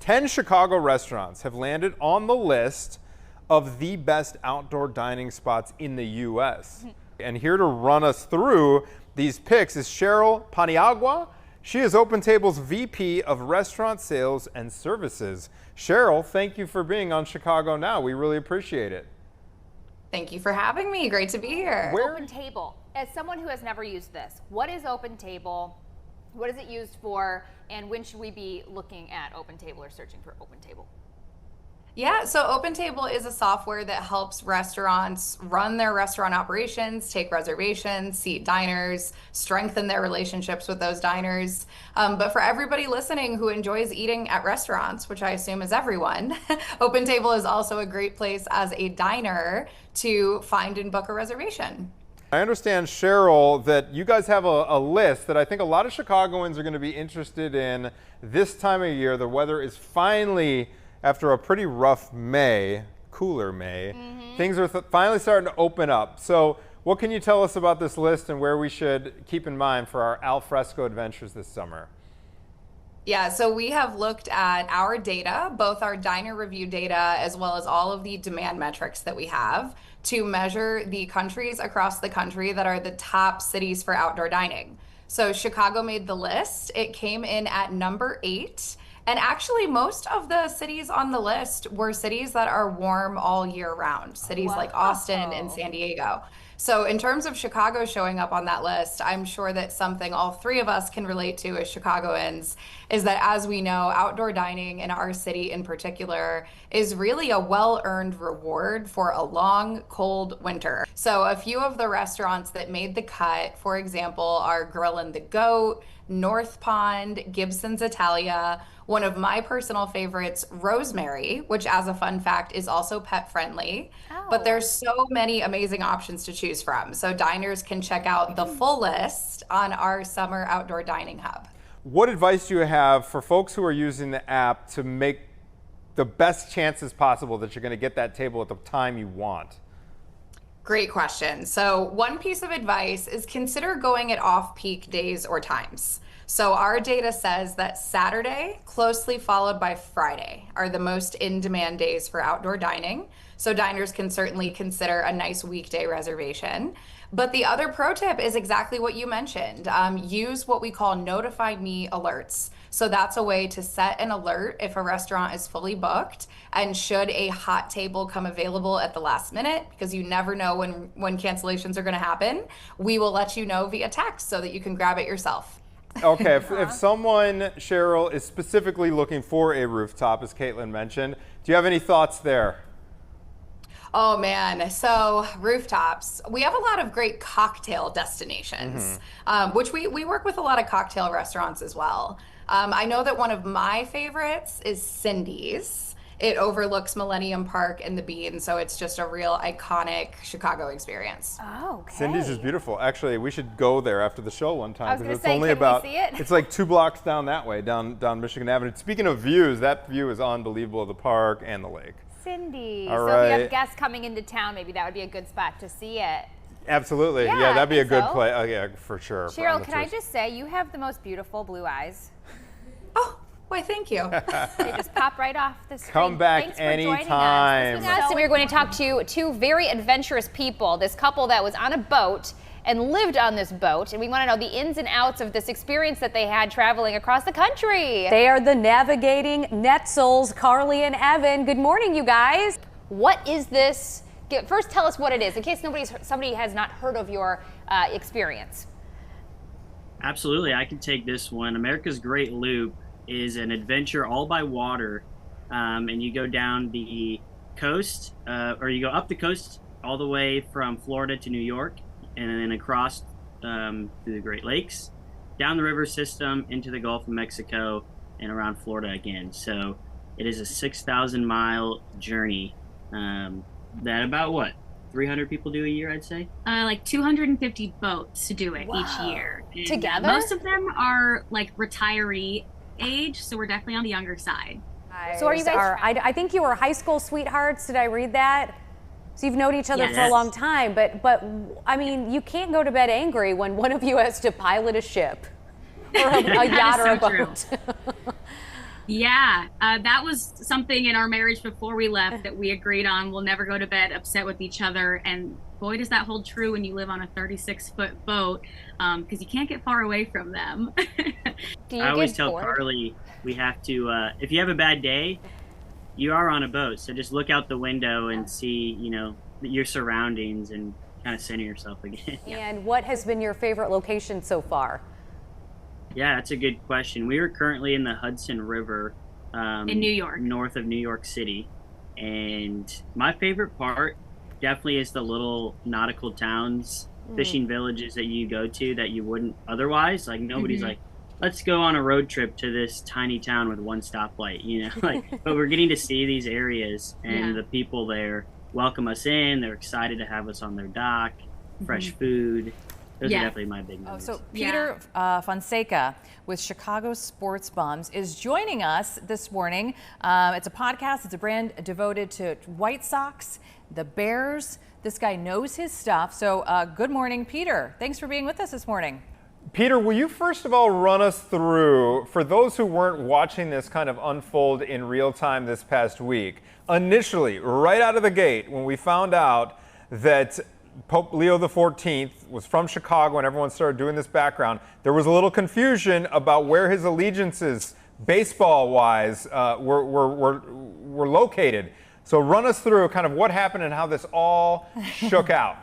[SPEAKER 2] 10 Chicago restaurants have landed on the list of the best outdoor dining spots in the U.S. And here to run us through these picks is Cheryl Paniagua. She is OpenTable's VP of Restaurant Sales and Services. Cheryl, thank you for being on Chicago Now. We really appreciate it.
[SPEAKER 20] Thank you for having me. Great to be here.
[SPEAKER 1] OpenTable. As someone who has never used this, what is OpenTable? What is it used for? And when should we be looking at OpenTable or searching for OpenTable?
[SPEAKER 20] Yeah, so OpenTable is a software that helps restaurants run their restaurant operations, take reservations, seat diners, strengthen their relationships with those diners. But for everybody listening who enjoys eating at restaurants, which I assume is everyone, OpenTable is also a great place as a diner to find and book a reservation.
[SPEAKER 2] I understand, Cheryl, that you guys have a list that I think a lot of Chicagoans are going to be interested in this time of year. The weather is finally, after a pretty rough May, cooler May, things are finally starting to open up. So what can you tell us about this list and where we should keep in mind for our al fresco adventures this summer?
[SPEAKER 20] Yeah, so we have looked at our data, both our diner review data as well as all of the demand metrics that we have to measure the countries across the country that are the top cities for outdoor dining. So Chicago made the list. It came in at number 8. And actually, most of the cities on the list were cities that are warm all year round, cities like Austin and San Diego. So in terms of Chicago showing up on that list, I'm sure that something all three of us can relate to as Chicagoans is that, as we know, outdoor dining in our city in particular is really a well-earned reward for a long, cold winter. So a few of the restaurants that made the cut, for example, are Grill and the Goat, North Pond, Gibson's Italia, one of my personal favorites, Rosemary, which as a fun fact is also pet friendly. But there's so many amazing options to choose from. So diners can check out the full list on our summer outdoor dining hub.
[SPEAKER 2] What advice do you have for folks who are using the app to make the best chances possible that you're going to get that table at the time you want?
[SPEAKER 20] Great question. So one piece of advice is consider going at off-peak days or times. So our data says that Saturday, closely followed by Friday, are the most in-demand days for outdoor dining. So diners can certainly consider a nice weekday reservation. But the other pro tip is exactly what you mentioned. Use what we call notify me alerts. So that's a way to set an alert if a restaurant is fully booked, and should a hot table come available at the last minute, because you never know when cancellations are going to happen, we will let you know via text so that you can grab it yourself.
[SPEAKER 2] Okay, if someone, Cheryl, is specifically looking for a rooftop, as Caitlin mentioned, do you have any thoughts there?
[SPEAKER 20] Oh man, so rooftops. We have a lot of great cocktail destinations, which we work with a lot of cocktail restaurants as well. I know that one of my favorites is Cindy's. It overlooks Millennium Park and the Bean, so it's just a real iconic Chicago experience.
[SPEAKER 1] Oh, okay.
[SPEAKER 2] Cindy's is beautiful. Actually, we should go there after the show one time, because it's
[SPEAKER 1] say,
[SPEAKER 2] only
[SPEAKER 1] can
[SPEAKER 2] about
[SPEAKER 1] we see it?
[SPEAKER 2] It's like 2 blocks down that way, down Michigan Avenue. Speaking of views, that view is unbelievable of the park and the lake.
[SPEAKER 1] Cindy.
[SPEAKER 2] All
[SPEAKER 1] so
[SPEAKER 2] right.
[SPEAKER 1] if you have guests coming into town, maybe that would be a good spot to see it.
[SPEAKER 2] Absolutely.
[SPEAKER 1] Yeah,
[SPEAKER 2] Yeah, that'd be a good
[SPEAKER 1] so.
[SPEAKER 2] play. Yeah, for sure.
[SPEAKER 1] Cheryl, can I just say, you have the most beautiful blue eyes.
[SPEAKER 20] Why, thank you.
[SPEAKER 1] They just pop right off the screen.
[SPEAKER 2] Come back
[SPEAKER 1] Thanks for
[SPEAKER 2] anytime.
[SPEAKER 1] joining us. We're going to talk to 2 very adventurous people. This couple that was on a boat and lived on this boat, and we want to know the ins and outs of this experience that they had traveling across the country.
[SPEAKER 8] They are the Navigating Netzels, Carly and Evan. Good morning, you guys.
[SPEAKER 1] What is this? First, tell us what it is, in case somebody has not heard of your experience.
[SPEAKER 21] Absolutely, I can take this one. America's Great Loop is an adventure all by water, and you go down the coast, or you go up the coast all the way from Florida to New York, and then across through the Great Lakes, down the river system into the Gulf of Mexico, and around Florida again. So it is a 6,000-mile journey that about 300 people do a year, I'd say?
[SPEAKER 17] Like 250 boats to do it each year. And
[SPEAKER 1] Together?
[SPEAKER 17] Most of them are like retiree age, so we're definitely on the younger side.
[SPEAKER 8] So are you guys? I think you were high school sweethearts. Did I read that? So you've known each other for a long time, but I mean, you can't go to bed angry when one of you has to pilot a ship or a yacht or a boat.
[SPEAKER 5] Yeah, that was something in our marriage before we left that we agreed on. We'll never go to bed upset with each other. And boy, does that hold true when you live on a 36-foot boat, because you can't get far away from them. I always tell Carly, we have to, if you have a bad day, you are on a boat. So just look out the window and see, your surroundings and kind of center yourself again.
[SPEAKER 8] And what has been your favorite location so far?
[SPEAKER 5] Yeah, that's a good question. We are currently in the Hudson River in New York, north of New York City. And my favorite part definitely is the little nautical towns, fishing villages that you go to that you wouldn't otherwise. Like nobody's like, let's go on a road trip to this tiny town with one stoplight, but we're getting to see these areas, and the people there welcome us in. They're excited to have us on their dock, fresh food. Those are definitely my big movies.
[SPEAKER 22] So Peter Fonseca with Chicago Sports Bums is joining us this morning. It's a podcast. It's a brand devoted to White Sox, the Bears. This guy knows his stuff. So good morning, Peter. Thanks for being with us this morning.
[SPEAKER 2] Peter, will you first of all run us through, for those who weren't watching this kind of unfold in real time this past week, initially, right out of the gate, when we found out that Pope Leo XIV was from Chicago and everyone started doing this background, there was a little confusion about where his allegiances, baseball-wise, were located. So run us through kind of what happened and how this all shook out.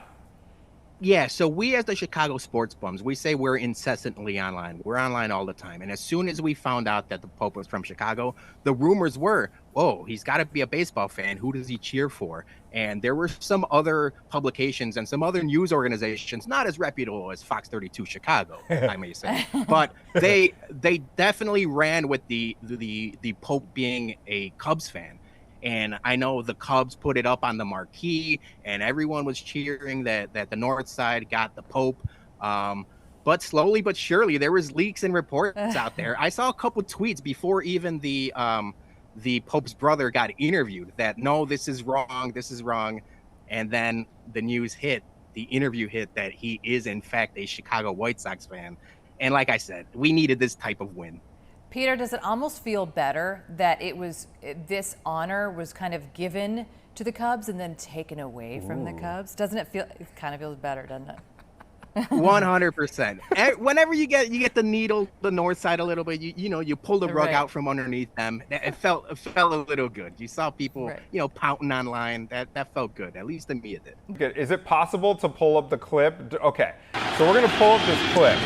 [SPEAKER 23] Yeah, so we as the Chicago Sports Bums, we say we're incessantly online. We're online all the time. And as soon as we found out that the Pope was from Chicago, the rumors were, oh, he's got to be a baseball fan. Who does he cheer for? And there were some other publications and some other news organizations, not as reputable as Fox 32 Chicago, I may say. But they definitely ran with the Pope being a Cubs fan. And I know the Cubs put it up on the marquee, and everyone was cheering that the North Side got the Pope. But slowly but surely, there was leaks and reports out there. I saw a couple tweets before even the Pope's brother got interviewed that, no, this is wrong. And then the news hit, the interview hit that he is, in fact, a Chicago White Sox fan. And like I said, we needed this type of win.
[SPEAKER 22] Peter, does it almost feel better that this honor was kind of given to the Cubs and then taken away from the Cubs? Doesn't it feel, it kind of feels better, doesn't it?
[SPEAKER 23] 100%. Whenever you get the needle, the North Side a little bit, you pull the rug out from underneath them. It felt a little good. You saw people, pouting online. That felt good. At least to me it did.
[SPEAKER 2] Good. Is it possible to pull up the clip? Okay, so we're gonna pull up this clip.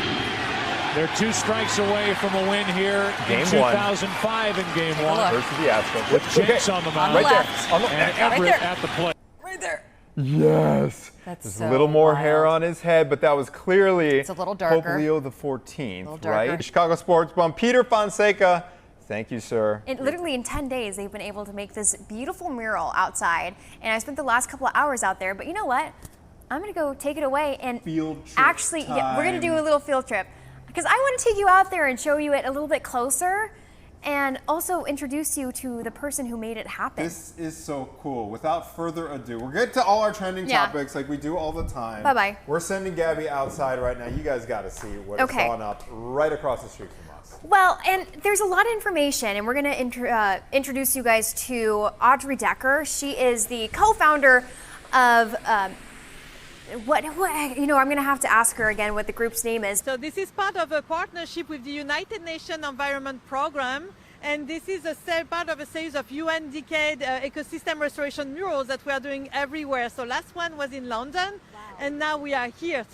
[SPEAKER 24] They're 2 strikes away from a win here in 2005 in Game 1.
[SPEAKER 2] Versus the Astros.
[SPEAKER 24] With Jenks on the mound.
[SPEAKER 2] Right there.
[SPEAKER 24] And Everett at the plate.
[SPEAKER 22] Right there.
[SPEAKER 2] Yes. There's a little more hair on his head, but that was clearly
[SPEAKER 22] it's a little darker.
[SPEAKER 2] Pope Leo XIV, right? Chicago Sports Bum, Peter Fonseca. Thank you, sir.
[SPEAKER 6] Literally in 10 days, they've been able to make this beautiful mural outside. And I spent the last couple of hours out there, but you know what? I'm gonna go take it away and we're gonna do a little field trip. Because I want to take you out there and show you it a little bit closer and also introduce you to the person who made it happen.
[SPEAKER 2] This is so cool. Without further ado, we'll get to all our trending topics like we do all the time.
[SPEAKER 6] Bye-bye.
[SPEAKER 2] We're sending Gabby outside right now. You guys got to see what is going up right across the street from us.
[SPEAKER 6] Well, and there's a lot of information, and we're going to introduce you guys to Audrey Decker. She is the co-founder of... I'm going to have to ask her again what the group's name is.
[SPEAKER 4] So this is part of a partnership with the United Nations Environment Program, and this is part of a series of UN Decade ecosystem restoration murals that we are doing everywhere. So last one was in London, and now we are here.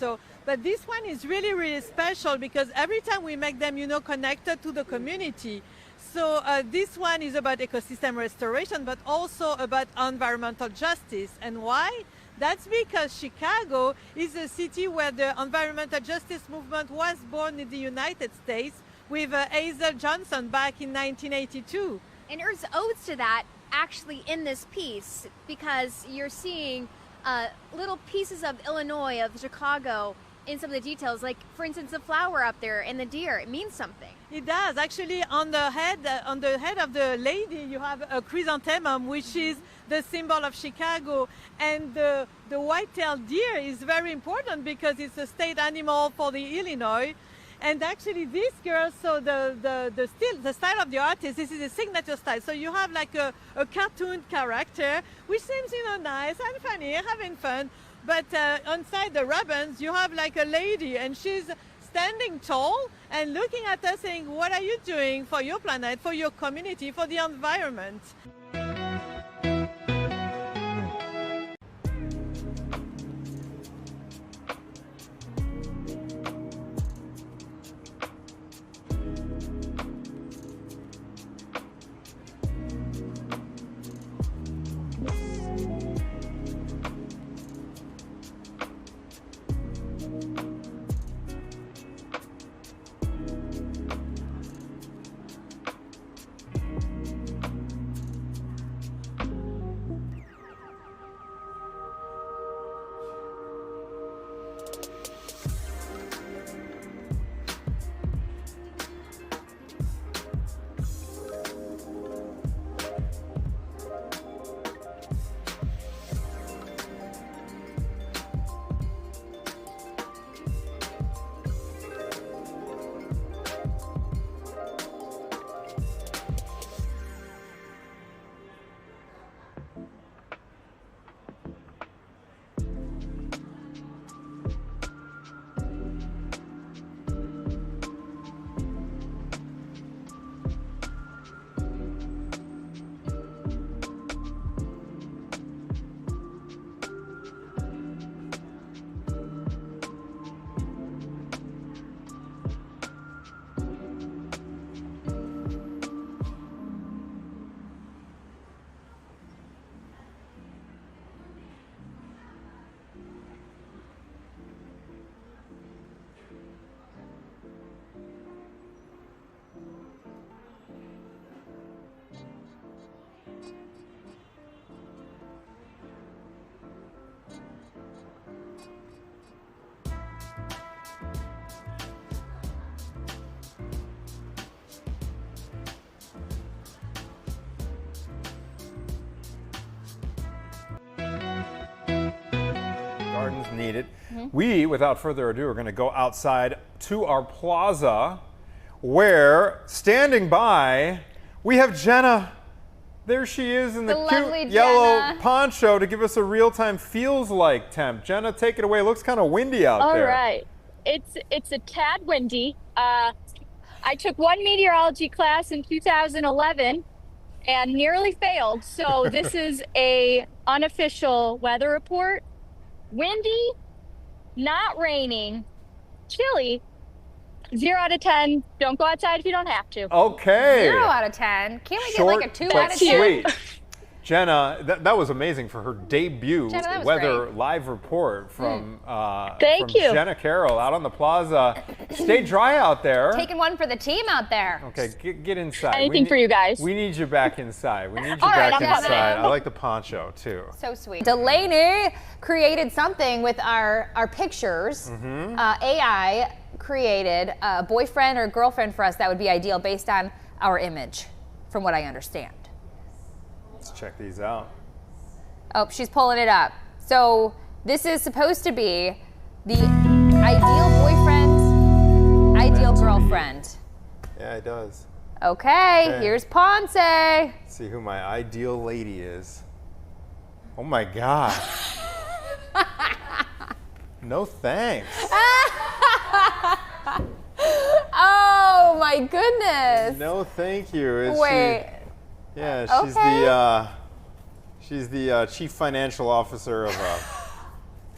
[SPEAKER 4] But this one is really, really special because every time we make them, connected to the community. So this one is about ecosystem restoration, but also about environmental justice. And why? That's because Chicago is a city where the environmental justice movement was born in the United States with Hazel Johnson back in 1982.
[SPEAKER 6] And there's odes to that actually in this piece because you're seeing little pieces of Illinois, of Chicago, in some of the details, like for instance the flower up there and the deer. It means something.
[SPEAKER 4] It does. Actually, on the head of the lady, you have a chrysanthemum, which is the symbol of Chicago, and the white-tailed deer is very important because it's a state animal for the Illinois. And actually these girls, so the style of the artist, this is a signature style. So you have like a cartoon character, which seems, nice and funny, having fun. But inside the ribbons, you have like a lady, and she's standing tall and looking at us saying, what are you doing for your planet, for your community, for the environment?
[SPEAKER 2] Gardens needed. We, without further ado, are going to go outside to our plaza where, standing by, we have Jenna. There she is in the cute yellow poncho to give us a real-time feels like temp. Jenna, take it away. It looks kind of windy out there.
[SPEAKER 7] All right. It's a tad windy. I took one meteorology class in 2011 and nearly failed. So this is a unofficial weather report. Windy, not raining, chilly. 0 out of 10. Don't go outside if you don't have to.
[SPEAKER 2] Okay.
[SPEAKER 1] 0 out of 10. Can't we get like a 2 out of 10?
[SPEAKER 2] Sweet. Jenna, that was amazing for her debut weather live report from, Jenna Carroll out on the plaza. Stay dry out there.
[SPEAKER 1] Taking one for the team out there.
[SPEAKER 2] Okay, get inside.
[SPEAKER 7] Anything for you guys.
[SPEAKER 2] We need you back inside. We need you back inside. I like the poncho too.
[SPEAKER 1] So sweet. Delaney created something with our pictures. AI created a boyfriend or girlfriend for us that would be ideal based on our image, from what I understand.
[SPEAKER 2] Let's check these out.
[SPEAKER 1] Oh, she's pulling it up. So this is supposed to be the ideal boyfriend, ideal girlfriend.
[SPEAKER 2] Yeah, it does.
[SPEAKER 1] Okay, here's Ponce.
[SPEAKER 2] Let's see who my ideal lady is. Oh my gosh. No thanks.
[SPEAKER 1] Oh my goodness.
[SPEAKER 2] No thank you.
[SPEAKER 1] Wait.
[SPEAKER 2] Yeah, she's the chief financial officer of a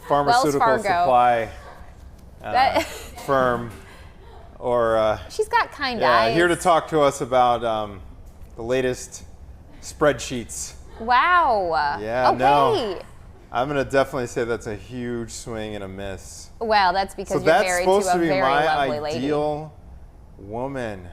[SPEAKER 2] pharmaceutical supply firm, or
[SPEAKER 1] she's got kind eyes.
[SPEAKER 2] Here to talk to us about the latest spreadsheets.
[SPEAKER 1] Wow.
[SPEAKER 2] Yeah.
[SPEAKER 1] Okay.
[SPEAKER 2] No, I'm gonna definitely say that's a huge swing and a miss.
[SPEAKER 1] Well, that's because you're married to a very lovely lady.
[SPEAKER 2] So that's supposed to be my ideal woman.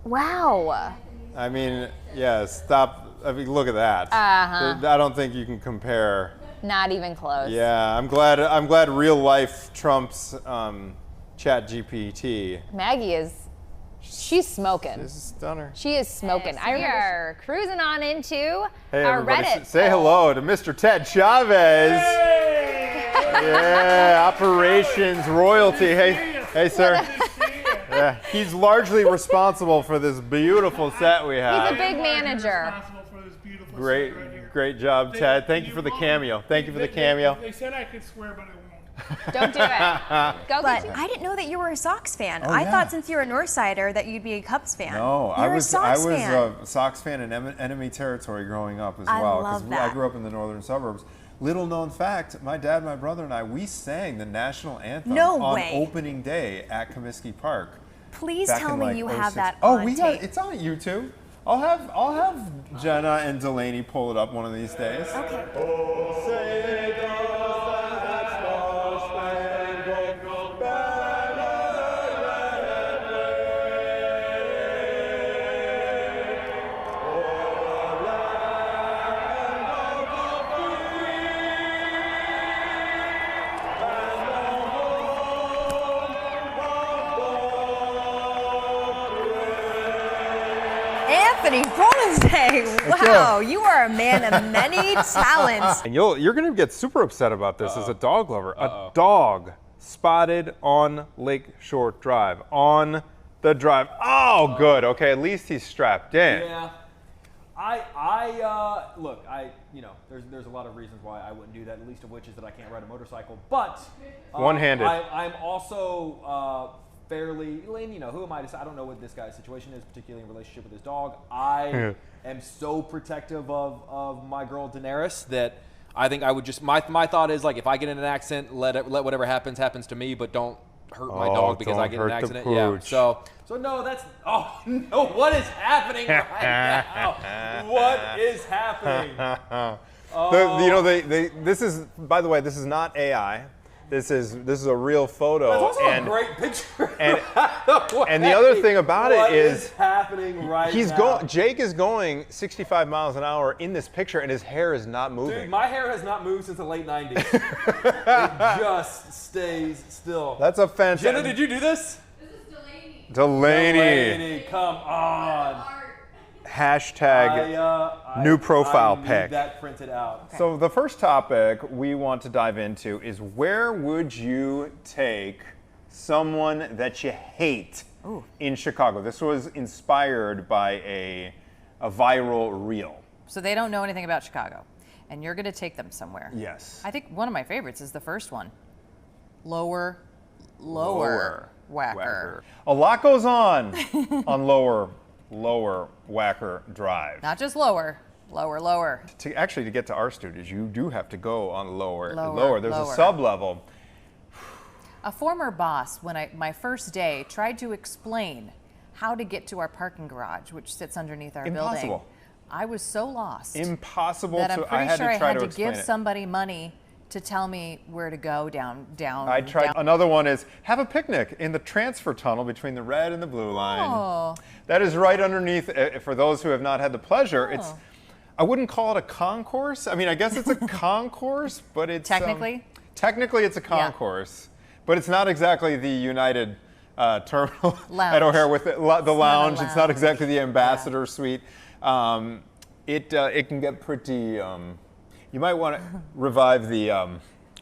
[SPEAKER 1] Wow.
[SPEAKER 2] I mean, yeah, stop. I mean, look at that. I don't think you can compare.
[SPEAKER 1] Not even close.
[SPEAKER 2] Yeah, I'm glad real life trumps ChatGPT.
[SPEAKER 1] Maggie she's smoking.
[SPEAKER 2] She's a stunner.
[SPEAKER 1] She is smoking. We are cruising on into our Reddit.
[SPEAKER 2] Say hello to Mr. Ted Chavez. Yeah, operations royalty. Hey, sir. He's largely responsible for this beautiful set we have.
[SPEAKER 1] He's a big manager.
[SPEAKER 2] Great job, Ted. Thank you for the cameo. Thank you for the cameo.
[SPEAKER 16] They said I could swear, but I won't.
[SPEAKER 1] Don't do it.
[SPEAKER 6] But I didn't know that you were a Sox fan. I thought since you're a Northsider that you'd be a Cubs fan.
[SPEAKER 2] No,
[SPEAKER 6] You're
[SPEAKER 2] I was
[SPEAKER 6] fan.
[SPEAKER 2] a Sox fan in enemy territory growing up as well.
[SPEAKER 6] love that.
[SPEAKER 2] I grew up in the northern suburbs. Little known fact, my dad, my brother, and I, we sang the national anthem on opening day at Comiskey Park.
[SPEAKER 6] Please tell me you have that
[SPEAKER 2] Oh,
[SPEAKER 6] on tape.
[SPEAKER 2] it's on YouTube. I'll have Jenna and Delaney pull it up one of these days.
[SPEAKER 6] Okay. Anthony Bonazay, wow, you are a man of many talents.
[SPEAKER 2] And you're going to get super upset about this as a dog lover. A dog spotted on Lakeshore Drive, on the drive. Oh, good. Okay, at least he's strapped in.
[SPEAKER 3] Yeah. Look, there's a lot of reasons why I wouldn't do that, the least of which is that I can't ride a motorcycle. But
[SPEAKER 2] one-handed.
[SPEAKER 3] I'm also fairly, who am I to say? I don't know what this guy's situation is, particularly in relationship with his dog. I am so protective of my girl Daenerys that I think I would just, my thought is, like, if I get in an accident, let whatever happens to me, but don't hurt my dog because I get in an accident. Yeah. So no, what is happening right now? What is happening?
[SPEAKER 2] This is, by the way, this is not AI. This is a real photo.
[SPEAKER 3] That's also a great picture.
[SPEAKER 2] And the other thing about it is
[SPEAKER 3] happening right now.
[SPEAKER 2] Jake is going 65 miles an hour in this picture, and his hair is not moving.
[SPEAKER 3] Dude, my hair has not moved since the late 90s. It just stays still.
[SPEAKER 2] That's a fantastic.
[SPEAKER 3] Jenna, did you do this?
[SPEAKER 17] This is Delaney.
[SPEAKER 2] Delaney,
[SPEAKER 3] come on.
[SPEAKER 2] Hashtag new profile
[SPEAKER 3] I
[SPEAKER 2] pic.
[SPEAKER 3] Need that printed out.
[SPEAKER 2] Okay. So the first topic we want to dive into is, where would you take someone that you hate in Chicago? This was inspired by a viral reel.
[SPEAKER 22] So they don't know anything about Chicago, and you're going to take them somewhere.
[SPEAKER 2] Yes.
[SPEAKER 22] I think one of my favorites is the first one. Lower Whacker.
[SPEAKER 2] A lot goes on Lower Whacker Drive.
[SPEAKER 22] Not just lower.
[SPEAKER 2] To get to our studios, you do have to go on lower. There's a sub-level.
[SPEAKER 22] A former boss, my first day, tried to explain how to get to our parking garage, which sits underneath our building. I was so lost.
[SPEAKER 2] Impossible
[SPEAKER 22] that I'm pretty sure I had to give
[SPEAKER 2] it.
[SPEAKER 22] somebody money to tell me where to go down.
[SPEAKER 2] I tried. Another one is, have a picnic in the transfer tunnel between the red and the blue line.
[SPEAKER 22] Oh.
[SPEAKER 2] That is right underneath. For those who have not had the pleasure, I wouldn't call it a concourse. I mean, I guess it's a concourse, but it's
[SPEAKER 22] technically
[SPEAKER 2] it's a concourse, but it's not exactly the United Terminal
[SPEAKER 22] lounge.
[SPEAKER 2] at O'Hare with the lounge. It's not exactly the Ambassador Suite. It can get pretty. You might want to revive the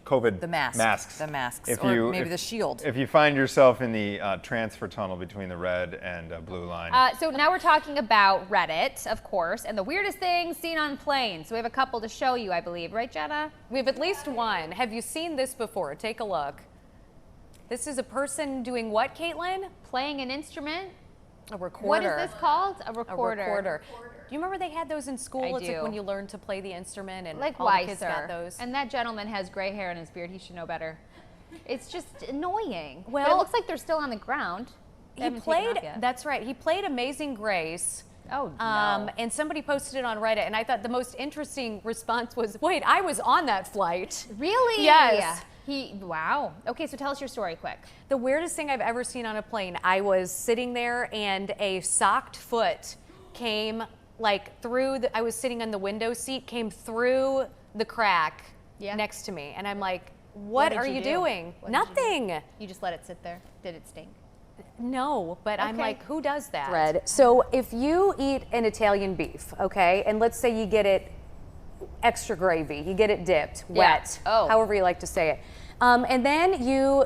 [SPEAKER 2] COVID masks.
[SPEAKER 22] The masks,
[SPEAKER 2] maybe
[SPEAKER 22] the shield.
[SPEAKER 2] If you find yourself in the transfer tunnel between the red and blue line.
[SPEAKER 1] So now we're talking about Reddit, of course, and the weirdest things seen on planes. So we have a couple to show you, I believe. Right, Jenna?
[SPEAKER 8] We have at least one. Have you seen this before? Take a look. This is a person doing what, Caitlin?
[SPEAKER 1] Playing an instrument.
[SPEAKER 8] A recorder.
[SPEAKER 1] What is this called? A recorder.
[SPEAKER 8] A recorder. Do you remember they had those in school?
[SPEAKER 1] I
[SPEAKER 8] It's
[SPEAKER 1] do.
[SPEAKER 8] like when you learn to play the instrument, and
[SPEAKER 1] Like,
[SPEAKER 8] all
[SPEAKER 1] why,
[SPEAKER 8] the kids
[SPEAKER 1] sir?
[SPEAKER 8] got those.
[SPEAKER 1] And that gentleman has gray hair in his beard. He should know better. It's just annoying.
[SPEAKER 8] Well,
[SPEAKER 1] but it looks like they're still on the ground.
[SPEAKER 8] He played. That's right. He played Amazing Grace.
[SPEAKER 1] Oh, no.
[SPEAKER 8] And somebody posted it on Reddit, and I thought the most interesting response was, "Wait, I was on that flight."
[SPEAKER 1] Really?
[SPEAKER 8] Yes.
[SPEAKER 1] Wow. Okay, so tell us your story quick.
[SPEAKER 8] The weirdest thing I've ever seen on a plane. I was sitting there, and a socked foot came through. I was sitting on the window seat, came through the crack next to me, and I'm like, "What are you doing?" Nothing.
[SPEAKER 1] You just let it sit there. Did it stink?
[SPEAKER 8] No, but I'm like, who does that?
[SPEAKER 9] Thread. So if you eat an Italian beef, okay, and let's say you get it extra gravy, you get it dipped, wet, however you like to say it, and then you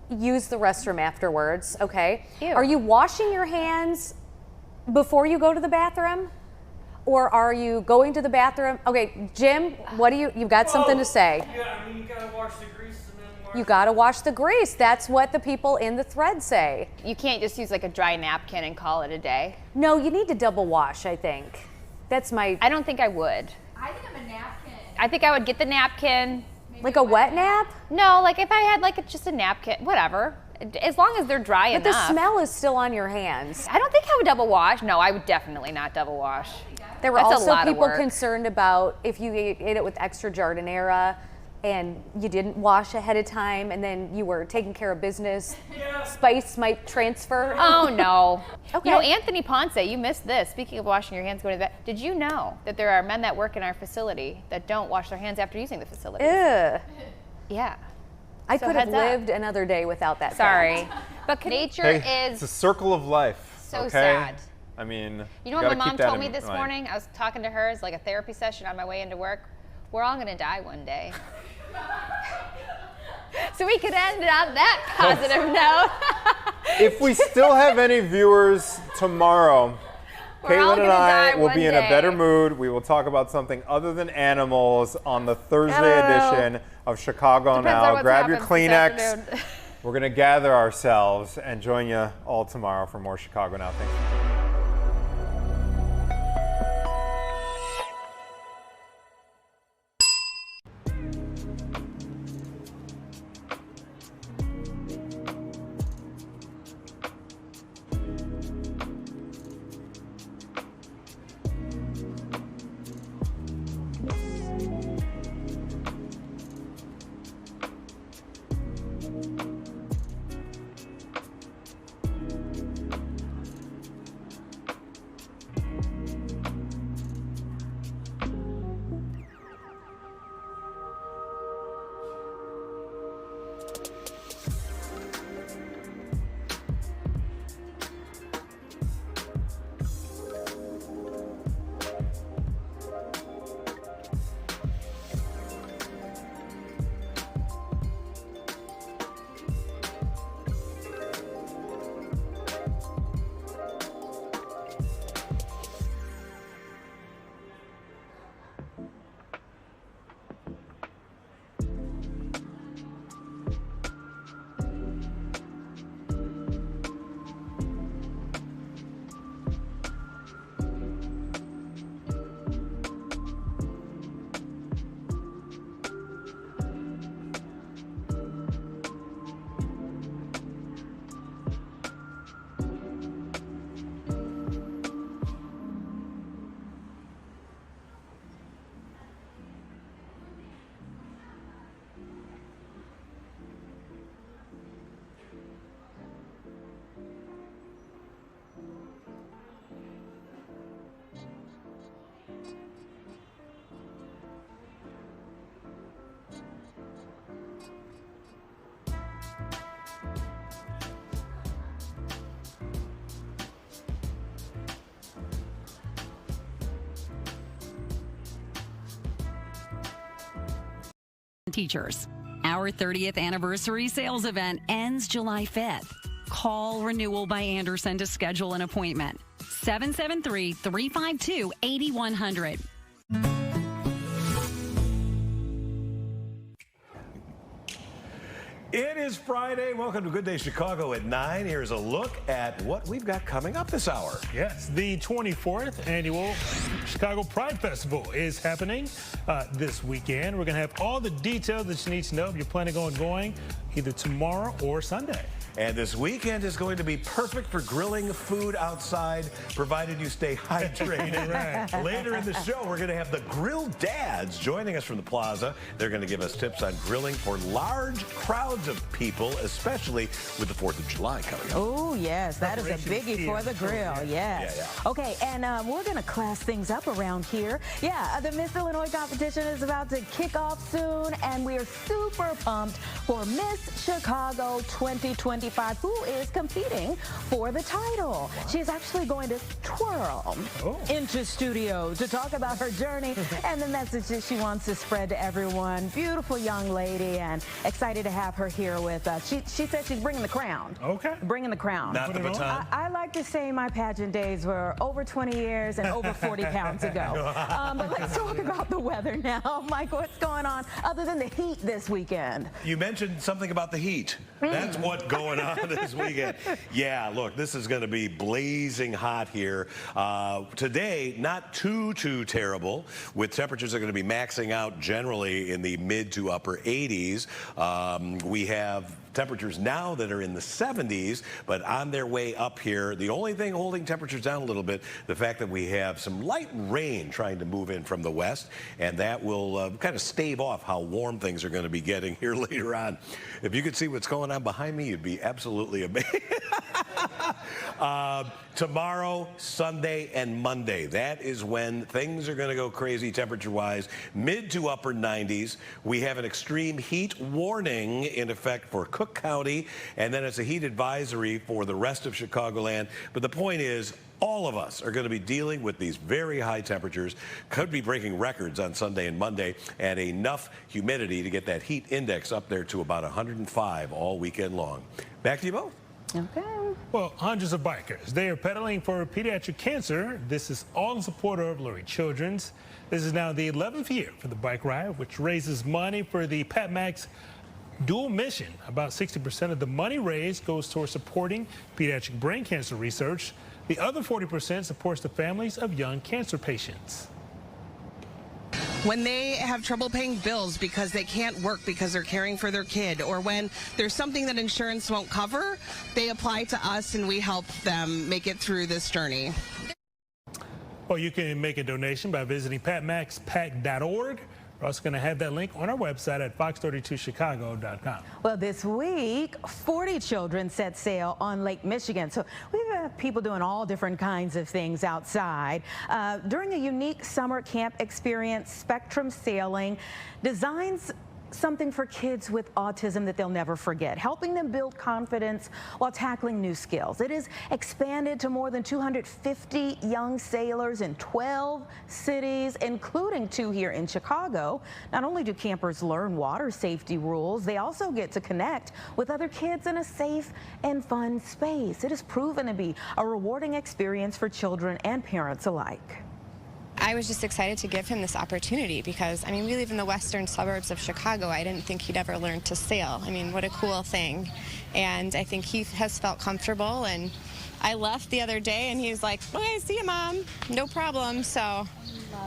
[SPEAKER 9] use the restroom afterwards, okay?
[SPEAKER 1] Ew.
[SPEAKER 9] Are you washing your hands before you go to the bathroom? Or are you going to the bathroom? Okay, Jim, what do you've got something to say.
[SPEAKER 10] Yeah, I mean, you gotta wash the grease and then wash.
[SPEAKER 9] You gotta wash the grease. That's what the people in the thread say.
[SPEAKER 1] You can't just use like a dry napkin and call it a day.
[SPEAKER 9] No, you need to double wash, I think. That's my...
[SPEAKER 1] I don't think I would.
[SPEAKER 17] I think I'm a napkin.
[SPEAKER 1] I think I would get the napkin.
[SPEAKER 9] Like a wet nap?
[SPEAKER 1] No, like if I had like just a napkin, whatever. As long as they're dry enough.
[SPEAKER 9] But the smell is still on your hands.
[SPEAKER 1] I don't think I would double wash. No, I would definitely not double wash.
[SPEAKER 9] There were
[SPEAKER 1] That's a
[SPEAKER 9] also
[SPEAKER 1] lot of
[SPEAKER 9] people
[SPEAKER 1] work.
[SPEAKER 9] concerned about if you ate it with extra jardinera and you didn't wash ahead of time and then you were taking care of business, spice might transfer.
[SPEAKER 1] Oh no.
[SPEAKER 9] Okay.
[SPEAKER 1] You know, Anthony Ponce, you missed this. Speaking of washing your hands going to the bathroom, did you know that there are men that work in our facility that don't wash their hands after using the facility?
[SPEAKER 9] Ew.
[SPEAKER 1] Yeah.
[SPEAKER 9] I
[SPEAKER 1] So
[SPEAKER 9] could have
[SPEAKER 1] heads up.
[SPEAKER 9] lived another day without that.
[SPEAKER 1] Sorry.
[SPEAKER 9] fact.
[SPEAKER 1] But nature
[SPEAKER 2] It's a
[SPEAKER 1] is
[SPEAKER 2] circle of life.
[SPEAKER 1] so
[SPEAKER 2] okay?
[SPEAKER 1] sad.
[SPEAKER 2] I mean,
[SPEAKER 1] You know what
[SPEAKER 2] gotta
[SPEAKER 1] my mom
[SPEAKER 2] keep that
[SPEAKER 1] told me
[SPEAKER 2] in
[SPEAKER 1] this
[SPEAKER 2] mind.
[SPEAKER 1] morning? I was talking to her as like a therapy session on my way into work. We're all gonna die one day. So we could end it on that positive note.
[SPEAKER 2] If we still have any viewers tomorrow,
[SPEAKER 1] We're all
[SPEAKER 2] Caitlin and
[SPEAKER 1] gonna
[SPEAKER 2] I
[SPEAKER 1] die
[SPEAKER 2] will
[SPEAKER 1] one
[SPEAKER 2] be in a
[SPEAKER 1] day.
[SPEAKER 2] better mood. We will talk about something other than animals on the Thursday edition of Chicago
[SPEAKER 1] Depends on
[SPEAKER 2] Now.
[SPEAKER 1] what's
[SPEAKER 2] Grab your
[SPEAKER 1] happened this
[SPEAKER 2] Kleenex.
[SPEAKER 1] afternoon.
[SPEAKER 2] We're going to gather ourselves and join you all tomorrow for more Chicago Now. Thank you.
[SPEAKER 11] Teachers. Our 30th anniversary sales event ends July 5th. Call Renewal by Anderson to schedule an appointment. 773-352-8100.
[SPEAKER 12] It is Friday. Welcome to Good Day Chicago at 9. Here's a look at what we've got coming up this hour.
[SPEAKER 13] Yes, the 24th annual Chicago Pride Festival is happening this weekend. We're going to have all the details that you need to know if you're planning on going either tomorrow or Sunday.
[SPEAKER 12] And this weekend is going to be perfect for grilling food outside, provided you stay hydrated.
[SPEAKER 13] Right.
[SPEAKER 12] Later in the show, we're going to have the Grill Dads joining us from the plaza. They're going to give us tips on grilling for large crowds of people, especially with the 4th of July coming up.
[SPEAKER 25] Oh, yes, that is a biggie for the grill, yes.
[SPEAKER 12] Yeah.
[SPEAKER 25] Okay, and we're going to class things up around here. Yeah, the Miss Illinois competition is about to kick off soon, and we are super pumped for Miss Chicago 2021. 25, who is competing for the title. She's actually going to twirl into studio to talk about her journey and the message that she wants to spread to everyone. Beautiful young lady, and excited to have her here with us. She said she's bringing the crown.
[SPEAKER 13] Okay.
[SPEAKER 25] Bringing the crown.
[SPEAKER 12] Not the baton.
[SPEAKER 25] I like to say my pageant days were over 20 years and over 40 pounds ago. But let's talk about the weather now. Mike, what's going on other than the heat this weekend?
[SPEAKER 12] You mentioned something about the heat. That's what's going on this weekend. Yeah, look, this is going to be blazing hot here. Today, not too terrible, with temperatures that are going to be maxing out generally in the mid to upper 80s. We have temperatures now that are in the 70s, but on their way up here. The only thing holding temperatures down a little bit, the fact that we have some light rain trying to move in from the west, and that will kind of stave off how warm things are going to be getting here later on. If you could see what's going on behind me, you'd be absolutely amazed. Tomorrow, Sunday, and Monday, that is when things are going to go crazy temperature-wise, mid to upper 90s. We have an extreme heat warning in effect for Cook County, and then it's a heat advisory for the rest of Chicagoland. But the point is, all of us are going to be dealing with these very high temperatures, could be breaking records on Sunday and Monday, and enough humidity to get that heat index up there to about 105 all weekend long. Back to you both.
[SPEAKER 25] Okay.
[SPEAKER 13] Well, hundreds of bikers, they are pedaling for pediatric cancer. This is all in support of Lurie Children's. This is now the 11th year for the bike ride, which raises money for the Pat Max dual mission. About 60% of the money raised goes towards supporting pediatric brain cancer research. The other 40% supports the families of young cancer patients.
[SPEAKER 14] When they have trouble paying bills because they can't work because they're caring for their kid, or when there's something that insurance won't cover, they apply to us and we help them make it through this journey.
[SPEAKER 13] Well, you can make a donation by visiting patmaxpac.org. We're also going to have that link on our website at fox32chicago.com.
[SPEAKER 25] Well, this week, 40 children set sail on Lake Michigan. So we've got people doing all different kinds of things outside. During a unique summer camp experience, Spectrum Sailing designs something for kids with autism that they'll never forget, helping them build confidence while tackling new skills. It is expanded to more than 250 young sailors in 12 cities, including 2 here in Chicago. Not only do campers learn water safety rules, they also get to connect with other kids in a safe and fun space. It has proven to be a rewarding experience for children and parents alike.
[SPEAKER 15] I was just excited to give him this opportunity because, I mean, we live in the western suburbs of Chicago. I didn't think he'd ever learn to sail. I mean, what a cool thing. And I think he has felt comfortable, and I left the other day and he was like, okay, see you, Mom. No problem. So,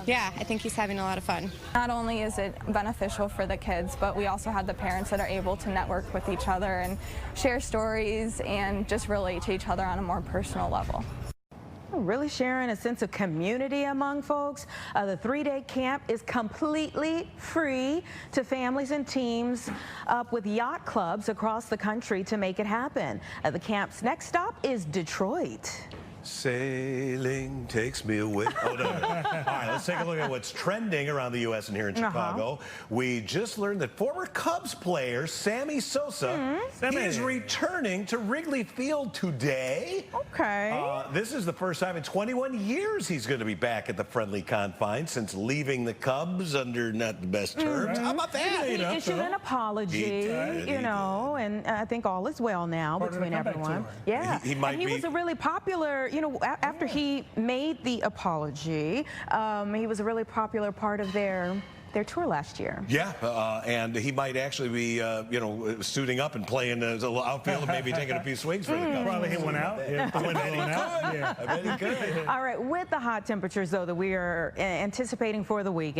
[SPEAKER 15] yeah, I think he's having a lot of fun.
[SPEAKER 18] Not only is it beneficial for the kids, but we also have the parents that are able to network with each other and share stories and just relate to each other on a more personal level.
[SPEAKER 25] Really sharing a sense of community among folks. The 3-day camp is completely free to families and teams up with yacht clubs across the country to make it happen. The camp's next stop is Detroit.
[SPEAKER 12] Sailing takes me away. Oh, no. All right, let's take a look at what's trending around the U.S. and here in Chicago. We just learned that former Cubs player Sammy Sosa is returning to Wrigley Field today.
[SPEAKER 25] Okay.
[SPEAKER 12] This is the first time in 21 years he's going to be back at the friendly confines since leaving the Cubs under not the best terms. How about that?
[SPEAKER 25] He issued an apology, you know, and I think all is well now between everyone. Yeah.
[SPEAKER 12] He might
[SPEAKER 25] and he was a really popular, you know, after he made the apology, he was a really popular part of their tour last year.
[SPEAKER 12] Yeah, and he might actually be, you know, suiting up and playing as an outfield and maybe taking a few swings for the Cubs.
[SPEAKER 13] Probably hit one out. Yeah,
[SPEAKER 12] I bet he could.
[SPEAKER 25] All right, with the hot temperatures, though, that we are anticipating for the weekend.